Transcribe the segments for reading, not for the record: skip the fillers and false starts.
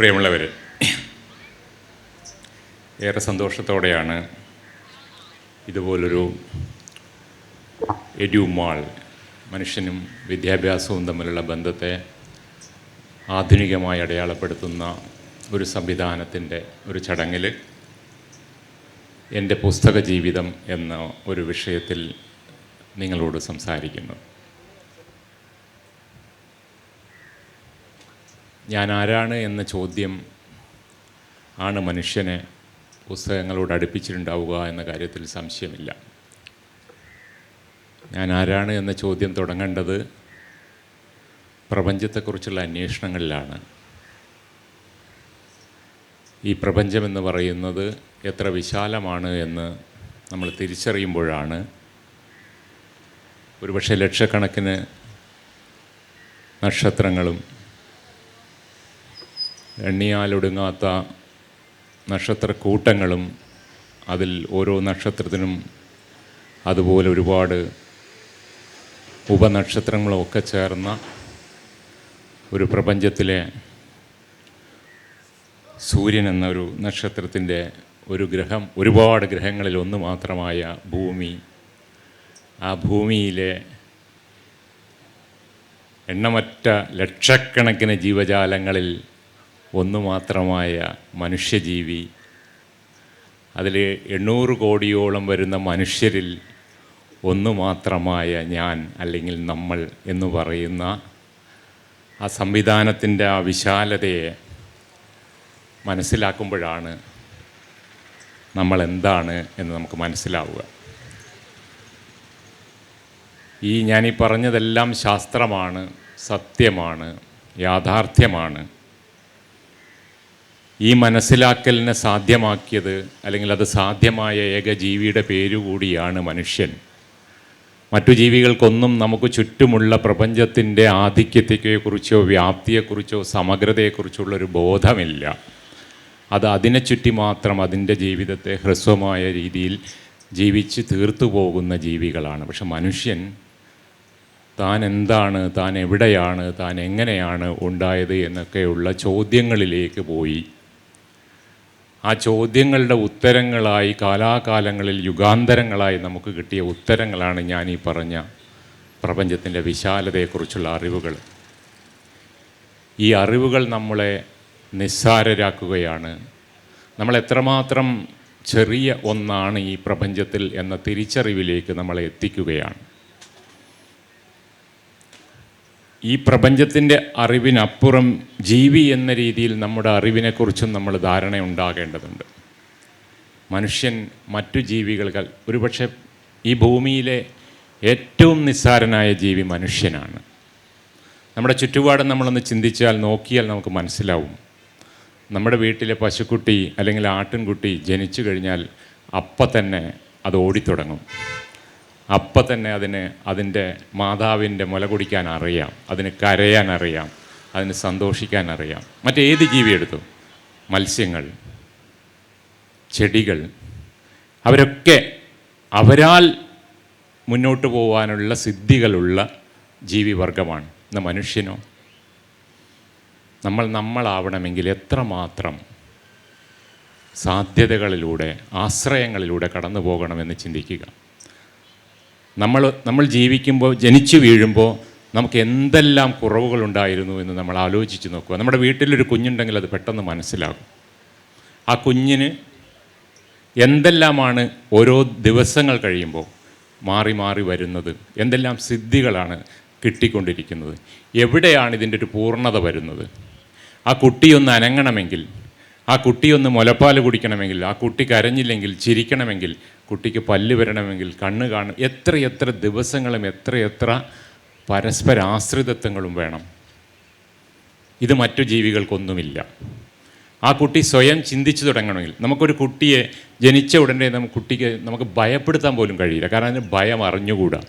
പ്രിയമുള്ളവർ, ഏറെ സന്തോഷത്തോടെയാണ് ഇതുപോലൊരു എഡ്യൂമാൾ, മനുഷ്യനും വിദ്യാഭ്യാസവും തമ്മിലുള്ള ബന്ധത്തെ ആധുനികമായി അടയാളപ്പെടുത്തുന്ന ഒരു സംവിധാനത്തിൻ്റെ ഒരു ചടങ്ങിൽ എൻ്റെ പുസ്തക ജീവിതം എന്ന ഒരു വിഷയത്തിൽ നിങ്ങളോട് സംസാരിക്കുന്നു. ഞാൻ ആരാണ് എന്ന ചോദ്യം ആണ് മനുഷ്യനെ പുസ്തകങ്ങളോട് അടുപ്പിച്ചിട്ടുണ്ടാവുക എന്ന കാര്യത്തിൽ സംശയമില്ല. ഞാൻ ആരാണ് എന്ന ചോദ്യം തുടങ്ങേണ്ടത് പ്രപഞ്ചത്തെക്കുറിച്ചുള്ള അന്വേഷണങ്ങളിലാണ്. ഈ പ്രപഞ്ചമെന്ന് പറയുന്നത് എത്ര വിശാലമാണ് എന്ന് നമ്മൾ തിരിച്ചറിയുമ്പോഴാണ് ഒരുപക്ഷെ ലക്ഷക്കണക്കിന് നക്ഷത്രങ്ങളും എണ്ണിയാലൊടുങ്ങാത്ത നക്ഷത്രക്കൂട്ടങ്ങളും അതിൽ ഓരോ നക്ഷത്രത്തിനും അതുപോലെ ഒരുപാട് ഉപനക്ഷത്രങ്ങളും ഒക്കെ ചേർന്ന ഒരു പ്രപഞ്ചത്തിലെ സൂര്യൻ എന്നൊരു നക്ഷത്രത്തിൻ്റെ ഒരു ഗ്രഹം, ഒരുപാട് ഗ്രഹങ്ങളിൽ ഒന്ന് മാത്രമായ ഭൂമി, ആ ഭൂമിയിലെ എണ്ണമറ്റ ലക്ഷക്കണക്കിന് ജീവജാലങ്ങളിൽ ഒന്ന് മാത്രമായ മനുഷ്യജീവി, അതിൽ 800 കോടിയോളം വരുന്ന മനുഷ്യരിൽ ഒന്ന് മാത്രമായ ഞാൻ അല്ലെങ്കിൽ നമ്മൾ എന്ന് പറയുന്ന ആ സംവിധാനത്തിൻ്റെ ആ വിശാലതയെ മനസ്സിലാക്കുമ്പോഴാണ് നമ്മൾ എന്താണ് എന്ന് നമുക്ക് മനസ്സിലാവുക. ഞാനീ പറഞ്ഞതെല്ലാം ശാസ്ത്രമാണ്, സത്യമാണ്, യാഥാർത്ഥ്യമാണ്. ഈ മനസ്സിലാക്കലിനെ സാധ്യമാക്കിയത് അല്ലെങ്കിൽ അത് സാധ്യമായ ഏക ജീവിയുടെ പേരുകൂടിയാണ് മനുഷ്യൻ. മറ്റു ജീവികൾക്കൊന്നും നമുക്ക് ചുറ്റുമുള്ള പ്രപഞ്ചത്തിൻ്റെ ആധിക്യത്തെക്കുറിച്ചോ വ്യാപ്തിയെക്കുറിച്ചോ സമഗ്രതയെക്കുറിച്ചുള്ളൊരു ബോധമില്ല. അത് അതിനെ ചുറ്റി മാത്രം അതിൻ്റെ ജീവിതത്തെ ഹ്രസ്വമായ രീതിയിൽ ജീവിച്ച് തീർത്തു പോകുന്ന ജീവികളാണ്. പക്ഷെ മനുഷ്യൻ താൻ എന്താണ്, താൻ എവിടെയാണ്, താൻ എങ്ങനെയാണ് ഉണ്ടായത് എന്നൊക്കെയുള്ള ചോദ്യങ്ങളിലേക്ക് പോയി. ആ ചോദ്യങ്ങളുടെ ഉത്തരങ്ങളായി കാലാകാലങ്ങളിൽ യുഗാന്തരങ്ങളായി നമുക്ക് കിട്ടിയ ഉത്തരങ്ങളാണ് ഞാൻ ഈ പറഞ്ഞ പ്രപഞ്ചത്തിൻ്റെ വിശാലതയെക്കുറിച്ചുള്ള അറിവുകൾ. ഈ അറിവുകൾ നമ്മളെ നിസ്സാരരാക്കുകയാണ്. നമ്മൾ എത്രമാത്രം ചെറിയ ഒന്നാണ് ഈ പ്രപഞ്ചത്തിൽ എന്ന തിരിച്ചറിവിലേക്ക് നമ്മളെ എത്തിക്കുകയാണ്. ഈ പ്രപഞ്ചത്തിൻ്റെ അറിവിനപ്പുറം ജീവി എന്ന രീതിയിൽ നമ്മുടെ അറിവിനെക്കുറിച്ചും നമ്മൾ ധാരണയുണ്ടാകേണ്ടതുണ്ട്. മനുഷ്യൻ മറ്റു ജീവികൾക്ക്, ഒരുപക്ഷെ ഈ ഭൂമിയിലെ ഏറ്റവും നിസ്സാരനായ ജീവി മനുഷ്യനാണ്. നമ്മുടെ ചുറ്റുപാടും നമ്മളൊന്ന് ചിന്തിച്ചാൽ, നോക്കിയാൽ നമുക്ക് മനസ്സിലാവും. നമ്മുടെ വീട്ടിലെ പശുക്കുട്ടി അല്ലെങ്കിൽ ആട്ടിൻകുട്ടി ജനിച്ചു കഴിഞ്ഞാൽ അപ്പം തന്നെ അത് ഓടിത്തുടങ്ങും. അപ്പം തന്നെ അതിൻ്റെ മാതാവിൻ്റെ മുല കുടിക്കാൻ അറിയാം, അതിന് കരയാൻ അറിയാം, അതിന് സന്തോഷിക്കാൻ അറിയാം. മറ്റേത് ജീവി എടുത്തു, മത്സ്യങ്ങൾ, ചെടികൾ, അവരൊക്കെ അവരാൽ മുന്നോട്ട് പോകാനുള്ള സിദ്ധികളുള്ള ജീവിവർഗമാണ്. ഇന്ന് മനുഷ്യനോ? നമ്മളാവണമെങ്കിൽ എത്രമാത്രം സാധ്യതകളിലൂടെ, ആശ്രയങ്ങളിലൂടെ കടന്നു പോകണമെന്ന് ചിന്തിക്കുക. നമ്മൾ ജീവിക്കുമ്പോൾ, ജനിച്ചു വീഴുമ്പോൾ നമുക്ക് എന്തെല്ലാം കുറവുകളുണ്ടായിരുന്നു എന്ന് നമ്മൾ ആലോചിച്ച് നോക്കുക. നമ്മുടെ വീട്ടിലൊരു കുഞ്ഞുണ്ടെങ്കിൽ അത് പെട്ടെന്ന് മനസ്സിലാകും. ആ കുഞ്ഞിന് എന്തെല്ലാമാണ് ഓരോ ദിവസങ്ങൾ കഴിയുമ്പോൾ മാറി മാറി വരുന്നത്, എന്തെല്ലാം സിദ്ധികളാണ് കിട്ടിക്കൊണ്ടിരിക്കുന്നത്, എവിടെയാണ് ഇതിൻ്റെ ഒരു പൂർണ്ണത വരുന്നത്. ആ കുട്ടിയൊന്ന് അനങ്ങണമെങ്കിൽ, ആ കുട്ടിയൊന്ന് മുലപ്പാൽ കുടിക്കണമെങ്കിൽ, ആ കുട്ടി കരഞ്ഞില്ലെങ്കിൽ, ചിരിക്കണമെങ്കിൽ, കുട്ടിക്ക് പല്ല് വരണമെങ്കിൽ, കണ്ണ് കാണും, എത്രയെത്ര ദിവസങ്ങളും എത്രയെത്ര പരസ്പരാശ്രിതത്വങ്ങളും വേണം. ഇത് മറ്റു ജീവികൾക്കൊന്നുമില്ല. ആ കുട്ടി സ്വയം ചിന്തിച്ചു തുടങ്ങണമെങ്കിൽ, നമുക്കൊരു കുട്ടിയെ ജനിച്ച ഉടനെ നമുക്ക് ഭയപ്പെടുത്താൻ പോലും കഴിയില്ല. കാരണം അതിന് ഭയം അറിഞ്ഞുകൂടാ.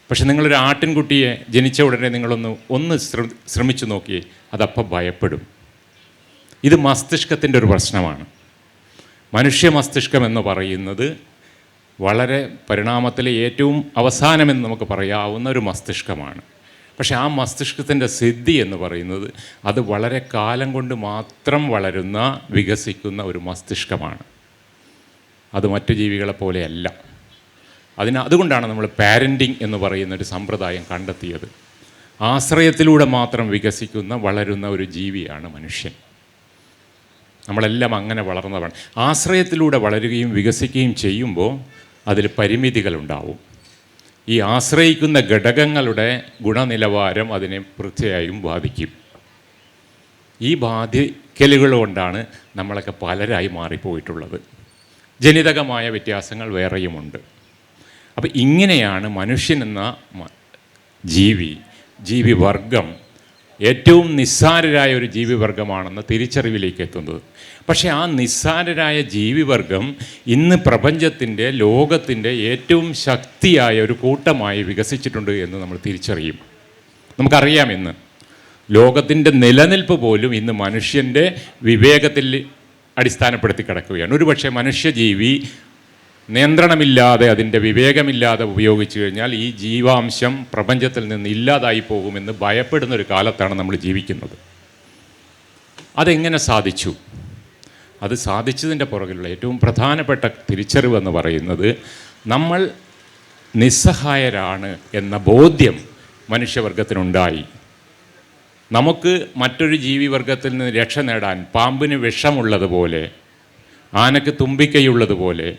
പക്ഷെ നിങ്ങളൊരു ആട്ടിൻകുട്ടിയെ ജനിച്ച ഉടനെ നിങ്ങളൊന്ന് ശ്രമിച്ചു നോക്കിയേ, അതപ്പം ഭയപ്പെടും. ഇത് മസ്തിഷ്കത്തിൻ്റെ ഒരു പ്രശ്നമാണ്. മനുഷ്യ മസ്തിഷ്കം എന്ന് പറയുന്നത് വളരെ പരിണാമത്തിലെ ഏറ്റവും അവസാനമെന്ന് നമുക്ക് പറയാവുന്ന ഒരു മസ്തിഷ്കമാണ്. പക്ഷേ ആ മസ്തിഷ്കത്തിൻ്റെ സിദ്ധി എന്ന് പറയുന്നത് അത് വളരെ കാലം കൊണ്ട് മാത്രം വളരുന്ന വികസിക്കുന്ന ഒരു മസ്തിഷ്കമാണ്. അത് മറ്റു ജീവികളെ പോലെയല്ല. അതുകൊണ്ടാണ് നമ്മൾ പാരൻറ്റിങ് എന്ന് പറയുന്ന ഒരു സമ്പ്രദായം കണ്ടെത്തിയത്. ആശ്രയത്തിലൂടെ മാത്രം വികസിക്കുന്ന വളരുന്ന ഒരു ജീവിയാണ് മനുഷ്യൻ. നമ്മളെല്ലാം അങ്ങനെ വളർന്നവരാണ്. ആശ്രയത്തിലൂടെ വളരുകയും വികസിക്കുകയും ചെയ്യുമ്പോൾ അതിൽ പരിമിതികളുണ്ടാവും. ഈ ആശ്രയിക്കുന്ന ഘടകങ്ങളുടെ ഗുണനിലവാരം അതിനെ തീർച്ചയായും ബാധിക്കും. ഈ ബാധിക്കലുകൾ കൊണ്ടാണ് നമ്മളൊക്കെ പലരായി മാറിപ്പോയിട്ടുള്ളത്. ജനിതകമായ വ്യത്യാസങ്ങൾ വേറെയുമുണ്ട്. അപ്പോൾ ഇങ്ങനെയാണ് മനുഷ്യൻ എന്ന ജീവിവർഗം ഏറ്റവും നിസ്സാരരായ ഒരു ജീവിവർഗമാണെന്ന തിരിച്ചറിവിലേക്ക് എത്തുന്നത്. പക്ഷേ ആ നിസ്സാരരായ ജീവിവർഗം ഇന്ന് പ്രപഞ്ചത്തിൻ്റെ ലോകത്തിൻ്റെ ഏറ്റവും ശക്തിയായ ഒരു കൂട്ടമായി വികസിച്ചിട്ടുണ്ട് എന്ന് നമ്മൾ തിരിച്ചറിയും. നമുക്കറിയാം, ഇന്ന് ലോകത്തിൻ്റെ നിലനിൽപ്പ് പോലും ഇന്ന് മനുഷ്യൻ്റെ വിവേകത്തിൽ അടിസ്ഥാനപ്പെടുത്തി കിടക്കുകയാണ്. ഒരുപക്ഷെ മനുഷ്യജീവി നിയന്ത്രണമില്ലാതെ, അതിൻ്റെ വിവേകമില്ലാതെ ഉപയോഗിച്ചു കഴിഞ്ഞാൽ ഈ ജീവാംശം പ്രപഞ്ചത്തിൽ നിന്ന് ഇല്ലാതായി പോകുമെന്ന് ഭയപ്പെടുന്നൊരു കാലത്താണ് നമ്മൾ ജീവിക്കുന്നത്. അതെങ്ങനെ സാധിച്ചു? അത് സാധിച്ചതിൻ്റെ പുറകിലുള്ള ഏറ്റവും പ്രധാനപ്പെട്ട തിരിച്ചറിവെന്ന് പറയുന്നത് നമ്മൾ നിസ്സഹായരാണ് എന്ന ബോധ്യം മനുഷ്യവർഗത്തിനുണ്ടായി. നമുക്ക് മറ്റൊരു ജീവിവർഗത്തിൽ നിന്ന് രക്ഷ നേടാൻ പാമ്പിന് വിഷമുള്ളതുപോലെ, ആനയ്ക്ക് തുമ്പിക്കൈയുള്ളതുപോലെ,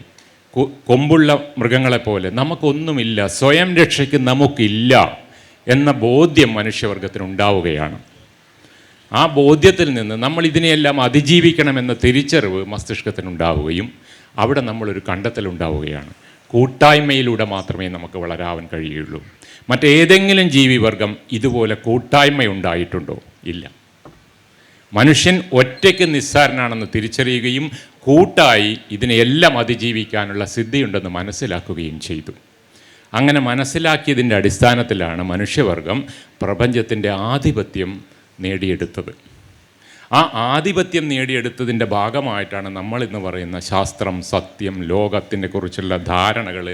കൊമ്പുള്ള മൃഗങ്ങളെപ്പോലെ നമുക്കൊന്നുമില്ല, സ്വയം രക്ഷയ്ക്ക് നമുക്കില്ല എന്ന ബോധ്യം മനുഷ്യവർഗത്തിനുണ്ടാവുകയാണ്. ആ ബോധ്യത്തിൽ നിന്ന് നമ്മൾ ഇതിനെയെല്ലാം അതിജീവിക്കണമെന്ന തിരിച്ചറിവ് മസ്തിഷ്കത്തിനുണ്ടാവുകയും അവിടെ നമ്മളൊരു കണ്ടെത്തലുണ്ടാവുകയാണ്. കൂട്ടായ്മയിലൂടെ മാത്രമേ നമുക്ക് വളരാൻ കഴിയുള്ളൂ. മറ്റേതെങ്കിലും ജീവിവർഗം ഇതുപോലെ കൂട്ടായ്മയുണ്ടായിട്ടുണ്ടോ? ഇല്ല. മനുഷ്യൻ ഒറ്റയ്ക്ക് നിസ്സാരനാണെന്ന് തിരിച്ചറിയുകയും കൂട്ടായി ഇതിനെയെല്ലാം അതിജീവിക്കാനുള്ള സിദ്ധിയുണ്ടെന്ന് മനസ്സിലാക്കുകയും ചെയ്തു. അങ്ങനെ മനസ്സിലാക്കിയതിൻ്റെ അടിസ്ഥാനത്തിലാണ് മനുഷ്യവർഗം പ്രപഞ്ചത്തിൻ്റെ ആധിപത്യം നേടിയെടുത്തത്. ആ ആധിപത്യം നേടിയെടുത്തതിൻ്റെ ഭാഗമായിട്ടാണ് നമ്മളിന്ന് പറയുന്ന ശാസ്ത്രം, സത്യം, ലോകത്തിനെ കുറിച്ചുള്ള ധാരണകൾ,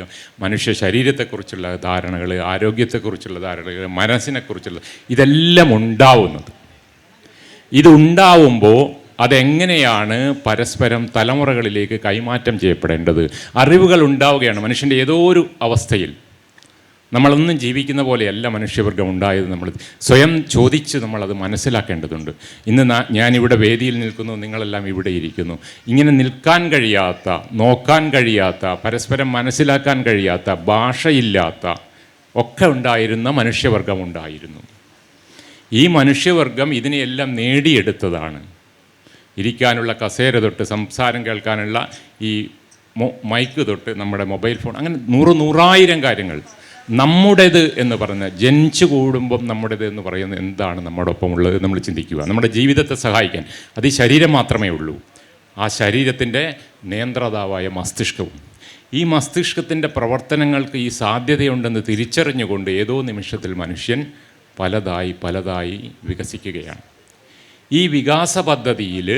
മനുഷ്യ ശരീരത്തെക്കുറിച്ചുള്ള ധാരണകൾ, ആരോഗ്യത്തെക്കുറിച്ചുള്ള ധാരണകൾ, മനസ്സിനെക്കുറിച്ചുള്ള ഇതെല്ലാം ഉണ്ടാവുന്നത്. ഇതുണ്ടാവുമ്പോൾ അതെങ്ങനെയാണ് പരസ്പരം തലമുറകളിലേക്ക് കൈമാറ്റം ചെയ്യപ്പെടേണ്ടത്? അറിവുകൾ ഉണ്ടാവുകയാണ് മനുഷ്യൻ്റെ ഏതോ ഒരു അവസ്ഥയിൽ. നമ്മളൊന്നും ജീവിക്കുന്ന പോലെയല്ല മനുഷ്യവർഗം ഉണ്ടായത്. നമ്മൾ സ്വയം ചോദിച്ച് നമ്മളത് മനസ്സിലാക്കേണ്ടതുണ്ട്. ഇന്ന് ഞാനിവിടെ വേദിയിൽ നിൽക്കുന്നു, നിങ്ങളെല്ലാം ഇവിടെ ഇരിക്കുന്നു. ഇങ്ങനെ നിൽക്കാൻ കഴിയാത്ത, നോക്കാൻ കഴിയാത്ത, പരസ്പരം മനസ്സിലാക്കാൻ കഴിയാത്ത, ഭാഷയില്ലാത്ത ഒക്കെ ഉണ്ടായിരുന്ന മനുഷ്യവർഗം ഉണ്ടായിരുന്നു. ഈ മനുഷ്യവർഗം ഇതിനെയെല്ലാം നേടിയെടുത്തതാണ്. ഇരിക്കാനുള്ള കസേര തൊട്ട് സംസാരം കേൾക്കാനുള്ള ഈ മൈക്ക് തൊട്ട് നമ്മുടെ മൊബൈൽ ഫോൺ, അങ്ങനെ നൂറായിരം കാര്യങ്ങൾ നമ്മുടേത് എന്ന് പറഞ്ഞ ജനിച്ചു കൂടുമ്പം നമ്മുടേത് എന്ന് പറയുന്നത് എന്താണ് നമ്മോടൊപ്പം ഉള്ളത് നമ്മൾ ചിന്തിക്കുക. നമ്മുടെ ജീവിതത്തെ സഹായിക്കാൻ അത് ഈ ശരീരം മാത്രമേ ഉള്ളൂ. ആ ശരീരത്തിൻ്റെ നിയന്ത്രതാവായ മസ്തിഷ്കവും. ഈ മസ്തിഷ്കത്തിൻ്റെ പ്രവർത്തനങ്ങൾക്ക് ഈ സാധ്യതയുണ്ടെന്ന് തിരിച്ചറിഞ്ഞുകൊണ്ട് ഏതോ നിമിഷത്തിൽ മനുഷ്യൻ പലതായി വികസിക്കുകയാണ്. ഈ വികാസ പദ്ധതിയിൽ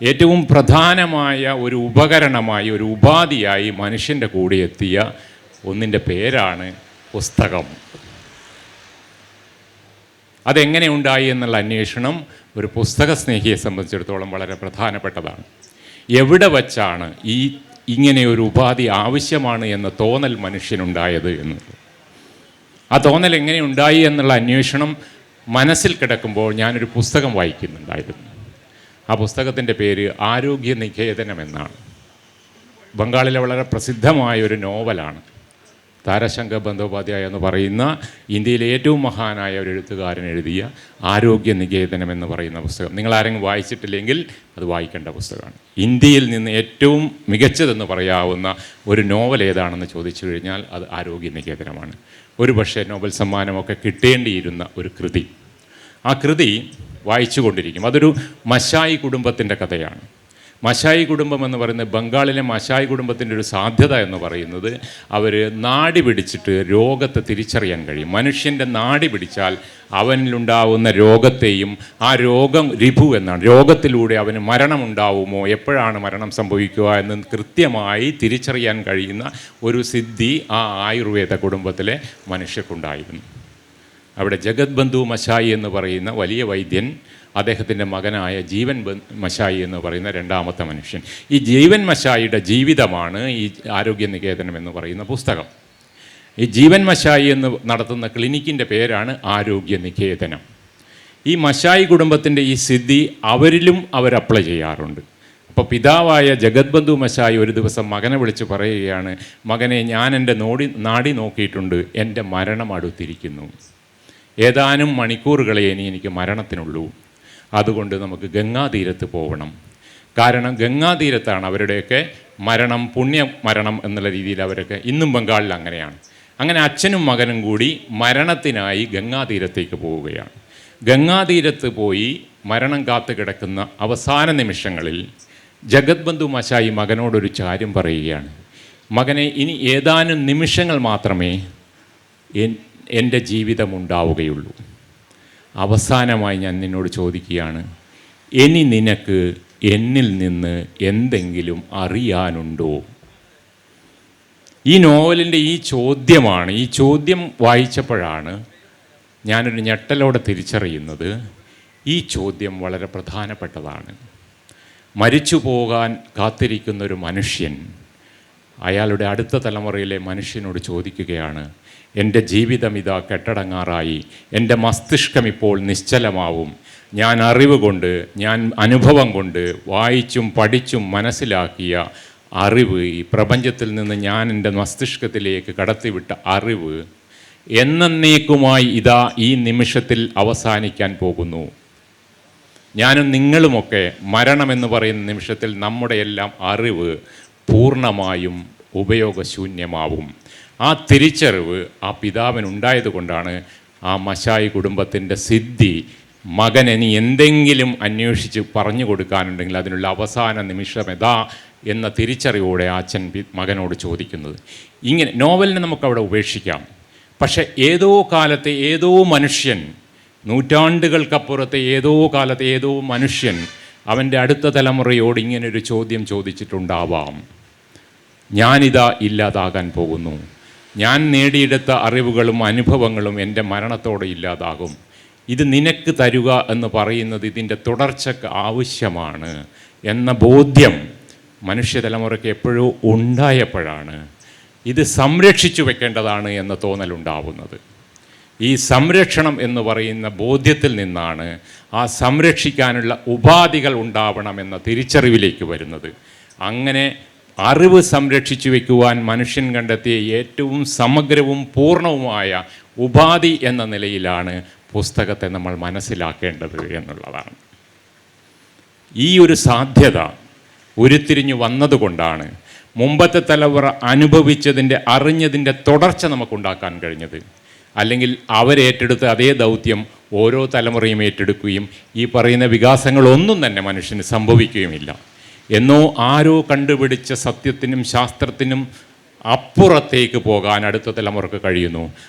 ഏറ്റവും പ്രധാനമായ ഒരു ഉപകരണമായി, ഒരു ഉപാധിയായി മനുഷ്യൻ്റെ കൂടെ എത്തിയ ഒന്നിൻ്റെ പേരാണ് പുസ്തകം. അതെങ്ങനെ ഉണ്ടായി എന്നുള്ള അന്വേഷണം ഒരു പുസ്തക സ്നേഹിയെ സംബന്ധിച്ചിടത്തോളം വളരെ പ്രധാനപ്പെട്ടതാണ്. എവിടെ വച്ചാണ് ഇങ്ങനെ ഒരു ഉപാധി ആവശ്യമാണ് എന്ന തോന്നൽ മനുഷ്യനുണ്ടായത് എന്നത്, ആ തോന്നൽ എങ്ങനെ ഉണ്ടായി എന്നുള്ള അന്വേഷണം മനസ്സിൽ കിടക്കുമ്പോൾ ഞാനൊരു പുസ്തകം വായിക്കുന്നുണ്ടായിരുന്നു. ആ പുസ്തകത്തിൻ്റെ പേര് ആരോഗ്യ നികേതനം എന്നാണ്. ബംഗാളിലെ വളരെ പ്രസിദ്ധമായ ഒരു നോവലാണ്. താരശങ്കർ ബന്ദോപാധ്യായ എന്ന് പറയുന്ന ഇന്ത്യയിലെ ഏറ്റവും മഹാനായ ഒരു എഴുത്തുകാരൻ എഴുതിയ ആരോഗ്യ നികേതനം എന്ന് പറയുന്ന പുസ്തകം. നിങ്ങളാരെങ്കിലും വായിച്ചിട്ടില്ലെങ്കിൽ അത് വായിക്കേണ്ട പുസ്തകമാണ്. ഇന്ത്യയിൽ നിന്ന് ഏറ്റവും മികച്ചതെന്ന് പറയാവുന്ന ഒരു നോവൽ ഏതാണെന്ന് ചോദിച്ചു കഴിഞ്ഞാൽ അത് ആരോഗ്യ നികേതനമാണ്. ഒരു പക്ഷേ നോബൽ സമ്മാനമൊക്കെ കിട്ടേണ്ടിയിരുന്ന ഒരു കൃതി. ആ കൃതി വായിച്ചു കൊണ്ടിരിക്കും. അതൊരു മശായി കുടുംബത്തിൻ്റെ കഥയാണ്. മശായി കുടുംബം എന്ന് പറയുന്നത്, ബംഗാളിലെ മശായി കുടുംബത്തിൻ്റെ ഒരു സാധ്യത എന്ന് പറയുന്നത്, അവർ നാടി പിടിച്ചിട്ട് രോഗത്തെ തിരിച്ചറിയാൻ കഴിയും. മനുഷ്യൻ്റെ നാടി പിടിച്ചാൽ അവനിലുണ്ടാവുന്ന രോഗത്തെയും, ആ രോഗം രിപു എന്നാണ്, രോഗത്തിലൂടെ അവന് മരണമുണ്ടാവുമോ, എപ്പോഴാണ് മരണം സംഭവിക്കുക എന്ന് കൃത്യമായി തിരിച്ചറിയാൻ കഴിയുന്ന ഒരു സിദ്ധി ആ ആയുർവേദ കുടുംബത്തിലെ മനുഷ്യർക്കുണ്ടായിരുന്നു. അവിടെ ജഗത് ബന്ധു മശായി എന്ന് പറയുന്ന വലിയ വൈദ്യൻ, അദ്ദേഹത്തിൻ്റെ മകനായ ജീവൻ മശായി എന്ന് പറയുന്ന രണ്ടാമത്തെ മനുഷ്യൻ. ഈ ജീവൻ മശായിയുടെ ജീവിതമാണ് ഈ ആരോഗ്യ നികേതനം എന്ന് പറയുന്ന പുസ്തകം. ഈ ജീവൻ മശായി എന്ന് നടത്തുന്ന ക്ലിനിക്കിൻ്റെ പേരാണ് ആരോഗ്യ നികേതനം. ഈ മശായി കുടുംബത്തിൻ്റെ ഈ സിദ്ധി അവരിലും അവർ അപ്ലൈ ചെയ്യാറുണ്ട്. അപ്പോൾ പിതാവായ ജഗത് ബന്ധു മശായി ഒരു ദിവസം മകനെ വിളിച്ച് പറയുകയാണ്, മകനെ, ഞാൻ എൻ്റെ നാടി നോക്കിയിട്ടുണ്ട്, എൻ്റെ മരണം അടുത്തിരിക്കുന്നു. ഏതാനും മണിക്കൂറുകളെ എനിക്ക് മരണത്തിനുള്ളൂ. അതുകൊണ്ട് നമുക്ക് ഗംഗാതീരത്ത് പോകണം. കാരണം ഗംഗാതീരത്താണ് അവരുടെയൊക്കെ മരണം, പുണ്യ മരണം എന്നുള്ള രീതിയിൽ അവരൊക്കെ ഇന്നും ബംഗാളിൽ അങ്ങനെയാണ്. അങ്ങനെ അച്ഛനും മകനും കൂടി മരണത്തിനായി ഗംഗാതീരത്തേക്ക് പോവുകയാണ്. ഗംഗാതീരത്ത് പോയി മരണം കാത്തു കിടക്കുന്ന അവസാന നിമിഷങ്ങളിൽ ജഗത് ബന്ധു മശായി മകനോടൊരു കാര്യം പറയുകയാണ്. മകനെ, ഇനി ഏതാനും നിമിഷങ്ങൾ മാത്രമേ എൻ്റെ ജീവിതമുണ്ടാവുകയുള്ളൂ. അവസാനമായി ഞാൻ നിന്നോട് ചോദിക്കുകയാണ്, ഇനി നിനക്ക് എന്നിൽ നിന്ന് എന്തെങ്കിലും അറിയാനുണ്ടോ? ഈ നോവലിൻ്റെ ഈ ചോദ്യം വായിച്ചപ്പോഴാണ് ഞാനൊരു ഞെട്ടലോടെ തിരിച്ചറിയുന്നത്, ഈ ചോദ്യം വളരെ പ്രധാനപ്പെട്ടതാണ്. മരിച്ചു പോകാൻ കാത്തിരിക്കുന്നൊരു മനുഷ്യൻ അയാളുടെ അടുത്ത തലമുറയിലെ മനുഷ്യനോട് ചോദിക്കുകയാണ്, എൻ്റെ ജീവിതം ഇതാ കെട്ടടങ്ങാറായി, എൻ്റെ മസ്തിഷ്കം ഇപ്പോൾ നിശ്ചലമാവും, ഞാൻ അറിവ് കൊണ്ട്, ഞാൻ അനുഭവം കൊണ്ട്, വായിച്ചും പഠിച്ചും മനസ്സിലാക്കിയ അറിവ്, ഈ പ്രപഞ്ചത്തിൽ നിന്ന് ഞാൻ എൻ്റെ മസ്തിഷ്കത്തിലേക്ക് കടത്തിവിട്ട അറിവ് എന്നേക്കുമായി ഇതാ ഈ നിമിഷത്തിൽ അവസാനിക്കാൻ പോകുന്നു. ഞാനും നിങ്ങളുമൊക്കെ മരണമെന്ന് പറയുന്ന നിമിഷത്തിൽ നമ്മുടെ എല്ലാം അറിവ് പൂർണ്ണമായും ഉപയോഗശൂന്യമാവും. ആ തിരിച്ചറിവ് ആ പിതാവിനുണ്ടായതുകൊണ്ടാണ് ആ മശായി കുടുംബത്തിൻ്റെ സിദ്ധി, മകനെ നീ എന്തെങ്കിലും അന്വേഷിച്ച് പറഞ്ഞു കൊടുക്കാനുണ്ടെങ്കിൽ അതിനുള്ള അവസാന നിമിഷം എതാ എന്ന തിരിച്ചറിവോടെ അച്ഛൻ മകനോട് ചോദിക്കുന്നത്. ഇങ്ങനെ നോവലിനെ നമുക്കവിടെ ഉപേക്ഷിക്കാം. പക്ഷേ ഏതോ കാലത്തെ ഏതോ മനുഷ്യൻ, നൂറ്റാണ്ടുകൾക്കപ്പുറത്തെ ഏതോ കാലത്തെ ഏതോ മനുഷ്യൻ അവൻ്റെ അടുത്ത തലമുറയോട് ഇങ്ങനൊരു ചോദ്യം ചോദിച്ചിട്ടുണ്ടാവാം. ഞാനിതാ ഇല്ലാതാകാൻ പോകുന്നു, ഞാൻ നേടിയെടുത്ത അറിവുകളും അനുഭവങ്ങളും എൻ്റെ മരണത്തോടെ ഇല്ലാതാകും, ഇത് നിനക്ക് തരുക എന്ന് പറയുന്നത് ഇതിൻ്റെ തുടർച്ചയ്ക്ക് ആവശ്യമാണ് എന്ന ബോധ്യം മനുഷ്യതലമുറയ്ക്ക് എപ്പോഴോ ഉണ്ടായപ്പോഴാണ് ഇത് സംരക്ഷിച്ചു വെക്കേണ്ടതാണ് എന്ന തോന്നലുണ്ടാവുന്നത്. ഈ സംരക്ഷണം എന്ന് പറയുന്ന ബോധ്യത്തിൽ നിന്നാണ് ആ സംരക്ഷിക്കാനുള്ള ഉപാധികൾ ഉണ്ടാവണമെന്ന തിരിച്ചറിവിലേക്ക് വരുന്നത്. അങ്ങനെ അറിവ് സംരക്ഷിച്ചു വയ്ക്കുവാൻ മനുഷ്യൻ കണ്ടെത്തിയ ഏറ്റവും സമഗ്രവും പൂർണ്ണവുമായ ഉപാധി എന്ന നിലയിലാണ് പുസ്തകത്തെ നമ്മൾ മനസ്സിലാക്കേണ്ടത് എന്നുള്ളതാണ്. ഈ ഒരു സാധ്യത ഉരുത്തിരിഞ്ഞു വന്നതുകൊണ്ടാണ് മുമ്പത്തെ തലമുറ അനുഭവിച്ചതിൻ്റെ, അറിഞ്ഞതിൻ്റെ തുടർച്ച നമുക്കുണ്ടാക്കാൻ കഴിഞ്ഞത്. അല്ലെങ്കിൽ അവരേറ്റെടുത്ത അതേ ദൗത്യം ഓരോ തലമുറയും ഏറ്റെടുക്കുകയും ഈ പറയുന്ന വികാസങ്ങളൊന്നും തന്നെ മനുഷ്യന് സംഭവിക്കുകയുമില്ല. എന്നോ ആരോ കണ്ടുപിടിച്ച സത്യത്തിനും ശാസ്ത്രത്തിനും അപ്പുറത്തേക്ക് പോകാൻ അടുത്ത തലമുറക്ക് കഴിയുന്നു.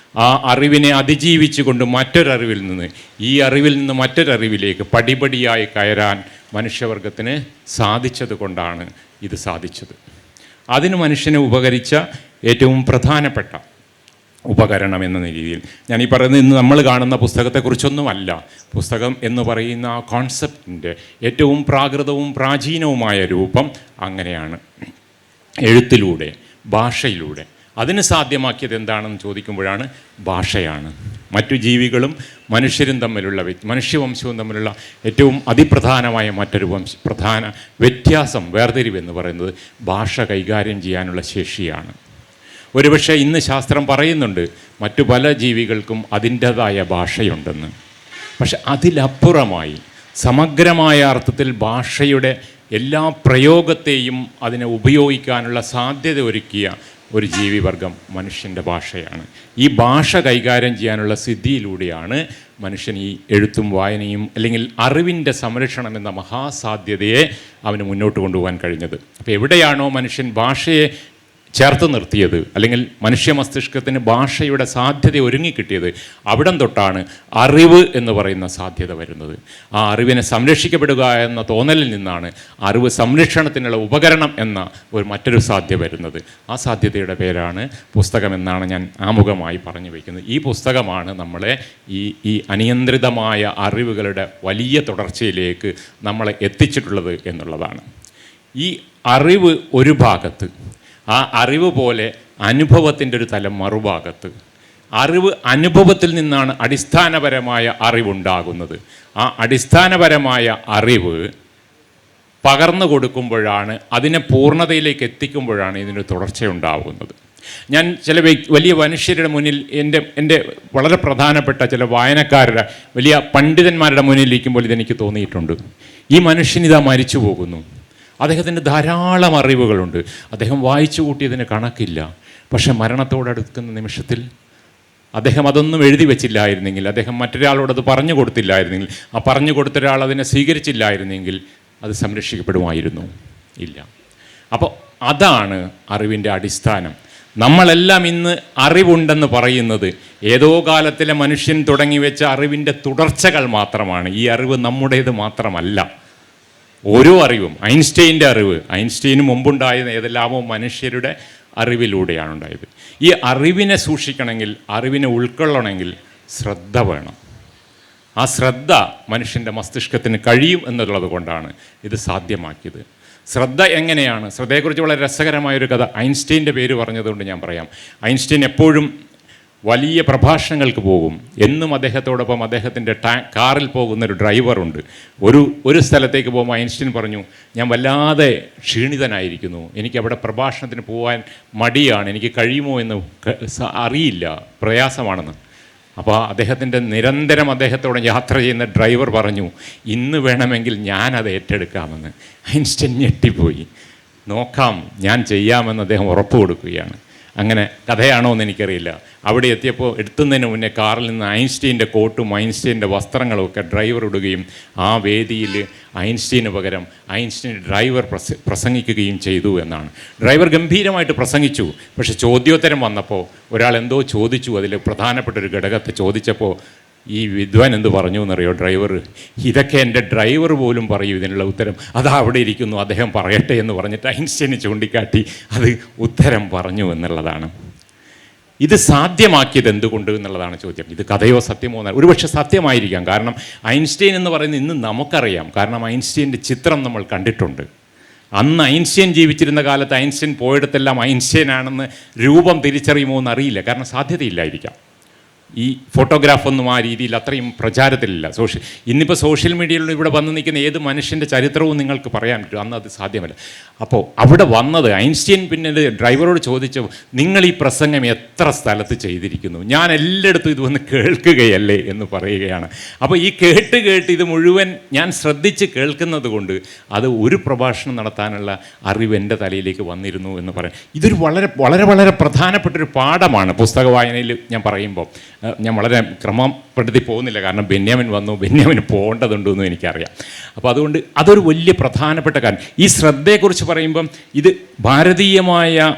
ആ അറിവിനെ അതിജീവിച്ചുകൊണ്ട് മറ്റൊരറിവിൽ നിന്ന്, ഈ അറിവിൽ നിന്ന് മറ്റൊരറിവിലേക്ക് പടിപടിയായി കയറാൻ മനുഷ്യവർഗത്തിന് സാധിച്ചത് കൊണ്ടാണ് ഇത് സാധിച്ചത്. അതിന് മനുഷ്യനെ ഉപകരിച്ച ഏറ്റവും പ്രധാനപ്പെട്ട ഉപകരണം എന്ന രീതിയിൽ ഞാനീ പറയുന്നത് ഇന്ന് നമ്മൾ കാണുന്ന പുസ്തകത്തെക്കുറിച്ചൊന്നുമല്ല. പുസ്തകം എന്ന് പറയുന്ന ആ കോൺസെപ്റ്റിൻ്റെ ഏറ്റവും പ്രാകൃതവും പ്രാചീനവുമായ രൂപം അങ്ങനെയാണ്, എഴുത്തിലൂടെ, ഭാഷയിലൂടെ. അതിന് സാധ്യമാക്കിയത് എന്താണെന്ന് ചോദിക്കുമ്പോഴാണ് ഭാഷയാണ്. മറ്റു ജീവികളും മനുഷ്യരും തമ്മിലുള്ള, മനുഷ്യവംശവും തമ്മിലുള്ള ഏറ്റവും അതിപ്രധാനമായ മറ്റൊരു പ്രധാന വ്യത്യാസം, വേർതിരിവെന്ന് പറയുന്നത് ഭാഷ കൈകാര്യം ചെയ്യാനുള്ള ശേഷിയാണ്. ഒരുപക്ഷെ ഇന്ന് ശാസ്ത്രം പറയുന്നുണ്ട് മറ്റു പല ജീവികൾക്കും അതിൻ്റേതായ ഭാഷയുണ്ടെന്ന്. പക്ഷെ അതിലപ്പുറമായി സമഗ്രമായ അർത്ഥത്തിൽ ഭാഷയുടെ എല്ലാ പ്രയോഗത്തെയും അതിനെ ഉപയോഗിക്കാനുള്ള സാധ്യത ഒരുക്കിയ ഒരു ജീവിവർഗം മനുഷ്യൻ്റെ ഭാഷയാണ്. ഈ ഭാഷ കൈകാര്യം ചെയ്യാനുള്ള സിദ്ധിയിലൂടെയാണ് മനുഷ്യൻ ഈ എഴുത്തും വായനയും അല്ലെങ്കിൽ അറിവിൻ്റെ സംരക്ഷണം എന്ന മഹാസാധ്യതയെ അവന് മുന്നോട്ട് കൊണ്ടുപോകാൻ കഴിഞ്ഞത്. അപ്പോൾ എവിടെയാണോ മനുഷ്യൻ ഭാഷയെ ചേർത്ത് നിർത്തിയത്, അല്ലെങ്കിൽ മനുഷ്യ മസ്തിഷ്കത്തിന് ഭാഷയുടെ സാധ്യത ഒരുങ്ങിക്കിട്ടിയത് അവിടം തൊട്ടാണ് അറിവ് എന്ന് പറയുന്ന സാധ്യത വരുന്നത്. ആ അറിവിനെ സംരക്ഷിക്കപ്പെടുക എന്ന തോന്നലിൽ നിന്നാണ് അറിവ് സംരക്ഷണത്തിനുള്ള ഉപകരണം എന്ന മറ്റൊരു സാധ്യത വരുന്നത്. ആ സാധ്യതയുടെ പേരാണ് പുസ്തകം എന്നാണ് ഞാൻ ആമുഖമായി പറഞ്ഞു വയ്ക്കുന്നത്. ഈ പുസ്തകമാണ് നമ്മളെ ഈ അനിയന്ത്രിതമായ അറിവുകളുടെ വലിയ തുടർച്ചയിലേക്ക് നമ്മളെ എത്തിച്ചിട്ടുള്ളത് എന്നുള്ളതാണ്. ഈ അറിവ് ഒരു ഭാഗത്ത്, ആ അറിവ് പോലെ അനുഭവത്തിൻ്റെ ഒരു തലം മറുഭാഗത്ത്. അറിവ് അനുഭവത്തിൽ നിന്നാണ് അടിസ്ഥാനപരമായ അറിവുണ്ടാകുന്നത്. ആ അടിസ്ഥാനപരമായ അറിവ് പകർന്നു കൊടുക്കുമ്പോഴാണ്, അതിനെ പൂർണ്ണതയിലേക്ക് എത്തിക്കുമ്പോഴാണ് ഇതിന് തുടർച്ചയുണ്ടാകുന്നത്. ഞാൻ ചില വലിയ മനുഷ്യരുടെ മുന്നിൽ എൻ്റെ വളരെ പ്രധാനപ്പെട്ട ചില വായനക്കാരുടെ, വലിയ പണ്ഡിതന്മാരുടെ മുന്നിൽ ഇരിക്കുമ്പോൾ ഇതെനിക്ക് തോന്നിയിട്ടുണ്ട്. ഈ മനുഷ്യനിതാ മരിച്ചു പോകുന്നു, അദ്ദേഹത്തിന് ധാരാളം അറിവുകളുണ്ട്, അദ്ദേഹം വായിച്ചു കൂട്ടിയതിന് കണക്കില്ല. പക്ഷെ മരണത്തോടടുക്കുന്ന നിമിഷത്തിൽ അദ്ദേഹം അതൊന്നും എഴുതി വെച്ചില്ലായിരുന്നെങ്കിൽ, അദ്ദേഹം മറ്റൊരാളോടത് പറഞ്ഞു കൊടുത്തില്ലായിരുന്നെങ്കിൽ, ആ പറഞ്ഞു കൊടുത്ത ഒരാൾ അതിനെ സ്വീകരിച്ചില്ലായിരുന്നെങ്കിൽ അത് സംരക്ഷിക്കപ്പെടുമായിരുന്നു? ഇല്ല. അപ്പോൾ അതാണ് അറിവിൻ്റെ അടിസ്ഥാനം. നമ്മളെല്ലാം ഇന്ന് അറിവുണ്ടെന്ന് പറയുന്നത് ഏതോ കാലത്തിലെ മനുഷ്യൻ തുടങ്ങി വെച്ച അറിവിൻ്റെ തുടർച്ചകൾ മാത്രമാണ്. ഈ അറിവ് നമ്മുടേത് മാത്രമല്ല. ഓരോ അറിവും, ഐൻസ്റ്റൈൻ്റെ അറിവ്, ഐൻസ്റ്റൈന് മുമ്പുണ്ടായത് ഏതെല്ലാമോ മനുഷ്യരുടെ അറിവിലൂടെയാണ് ഉണ്ടായത്. ഈ അറിവിനെ സൂക്ഷിക്കണമെങ്കിൽ, അറിവിനെ ഉൾക്കൊള്ളണമെങ്കിൽ ശ്രദ്ധ വേണം. ആ ശ്രദ്ധ മനുഷ്യൻ്റെ മസ്തിഷ്കത്തിന് കഴിയും എന്നുള്ളത് കൊണ്ടാണ് ഇത് സാധ്യമാക്കിയത്. ശ്രദ്ധ എങ്ങനെയാണ്? ശ്രദ്ധയെക്കുറിച്ച് വളരെ രസകരമായൊരു കഥ ഐൻസ്റ്റൈൻ്റെ പേര് പറഞ്ഞതുകൊണ്ട് ഞാൻ പറയാം. ഐൻസ്റ്റൈൻ എപ്പോഴും വലിയ പ്രഭാഷണങ്ങൾക്ക് പോകും. എന്നും അദ്ദേഹത്തോടൊപ്പം അദ്ദേഹത്തിൻ്റെ കാറിൽ പോകുന്നൊരു ഡ്രൈവറുണ്ട്. ഒരു സ്ഥലത്തേക്ക് പോകുമ്പോൾ ഐൻസ്റ്റൈൻ പറഞ്ഞു, ഞാൻ വല്ലാതെ ക്ഷീണിതനായിരിക്കുന്നു, എനിക്ക് അവിടെ പ്രഭാഷണത്തിന് പോകാൻ മടിയാണ്, എനിക്ക് കഴിയുമോ എന്ന് അറിയില്ല, പ്രയാസമാണെന്ന്. അപ്പോൾ നിരന്തരം അദ്ദേഹത്തോട് യാത്ര ചെയ്യുന്ന ഡ്രൈവർ പറഞ്ഞു, ഇന്ന് വേണമെങ്കിൽ ഞാനത് ഏറ്റെടുക്കാമെന്ന്. ഐൻസ്റ്റൈൻ ഞെട്ടിപ്പോയി. നോക്കാം, ഞാൻ ചെയ്യാമെന്ന് അദ്ദേഹം ഉറപ്പ് കൊടുക്കുകയാണ്. അങ്ങനെ കഥയാണോ എന്ന് എനിക്കറിയില്ല. അവിടെ എത്തിയപ്പോൾ എത്തുന്നതിന് മുന്നേ കാറിൽ നിന്ന് ഐൻസ്റ്റൈൻ്റെ കോട്ടും ഐൻസ്റ്റൈൻ്റെ വസ്ത്രങ്ങളും ഒക്കെ ഡ്രൈവർ ഇടുകയും ആ വേദിയിൽ ഐൻസ്റ്റൈന് പകരം ഐൻസ്റ്റൈൻ ഡ്രൈവർ പ്രസംഗിക്കുകയും ചെയ്തു എന്നാണ്. ഡ്രൈവർ ഗംഭീരമായിട്ട് പ്രസംഗിച്ചു. പക്ഷേ ചോദ്യോത്തരം വന്നപ്പോൾ ഒരാൾ എന്തോ ചോദിച്ചു, അതിൽ പ്രധാനപ്പെട്ട ഒരു ഘടകത്തെ ചോദിച്ചപ്പോൾ ഈ വിദ്വാൻ എന്ത് പറഞ്ഞു എന്നറിയോ? ഡ്രൈവർ, ഇതൊക്കെ എൻ്റെ ഡ്രൈവർ പോലും പറയൂ ഇതിനുള്ള ഉത്തരം, അതാ അവിടെ ഇരിക്കുന്നു, അദ്ദേഹം പറയട്ടെ എന്ന് പറഞ്ഞിട്ട് ഐൻസ്റ്റൈനെ ചൂണ്ടിക്കാട്ടി അത് ഉത്തരം പറഞ്ഞു എന്നുള്ളതാണ്. ഇത് സാധ്യമാക്കിയത് എന്തുകൊണ്ട് എന്നുള്ളതാണ് ചോദ്യം. ഇത് കഥയോ സത്യമോ എന്നാൽ ഒരുപക്ഷെ സത്യമായിരിക്കാം. കാരണം ഐൻസ്റ്റൈൻ എന്ന് പറയുന്നത് ഇന്ന് നമുക്കറിയാം. കാരണം ഐൻസ്റ്റൈൻ്റെ ചിത്രം നമ്മൾ കണ്ടിട്ടുണ്ട്. അന്ന് ഐൻസ്റ്റൈൻ ജീവിച്ചിരുന്ന കാലത്ത് ഐൻസ്റ്റൈൻ പോയിടത്തെല്ലാം ഐൻസ്റ്റൈൻ ആണെന്ന് രൂപം തിരിച്ചറിയുമോ എന്നറിയില്ല. കാരണം സാധ്യതയില്ലായിരിക്കാം. ഈ ഫോട്ടോഗ്രാഫൊന്നും ആ രീതിയിൽ അത്രയും പ്രചാരത്തിലില്ല. ഇന്നിപ്പോൾ സോഷ്യൽ മീഡിയയിൽ ഇവിടെ വന്ന് നിൽക്കുന്ന ഏത് മനുഷ്യൻ്റെ ചരിത്രവും നിങ്ങൾക്ക് പറയാൻ പറ്റും. അന്ന് അത് സാധ്യമല്ല. അപ്പോൾ അവിടെ വന്നത് ഐൻസ്റ്റൈൻ പിന്നെ ഡ്രൈവറോട് ചോദിച്ചു, നിങ്ങൾ ഈ പ്രസംഗം എത്ര സ്ഥലത്ത് ചെയ്തിരിക്കുന്നു? ഞാൻ എല്ലായിടത്തും ഇത് വന്ന് കേൾക്കുകയല്ലേ എന്ന് പറയുകയാണ്. അപ്പോൾ ഈ കേട്ട് ഇത് മുഴുവൻ ഞാൻ ശ്രദ്ധിച്ച് കേൾക്കുന്നത് കൊണ്ട് അത് ഒരു പ്രഭാഷണം നടത്താനുള്ള അറിവ് എൻ്റെ തലയിലേക്ക് വന്നിരുന്നു എന്ന് പറയാം. ഇതൊരു വളരെ വളരെ വളരെ പ്രധാനപ്പെട്ടൊരു പാഠമാണ് പുസ്തക വായനയിൽ. ഞാൻ പറയുമ്പോൾ ഞാൻ വളരെ ക്രമപ്പെടുത്തി പോകുന്നില്ല, കാരണം ബെന്യാമിൻ വന്നു, ബെന്യാമിന് പോകേണ്ടതുണ്ടെന്നും എനിക്കറിയാം. അപ്പോൾ അതുകൊണ്ട് അതൊരു വലിയ പ്രധാനപ്പെട്ട കാര്യം. ഈ ശ്രദ്ധയെക്കുറിച്ച് പറയുമ്പം ഇത് ഭാരതീയമായ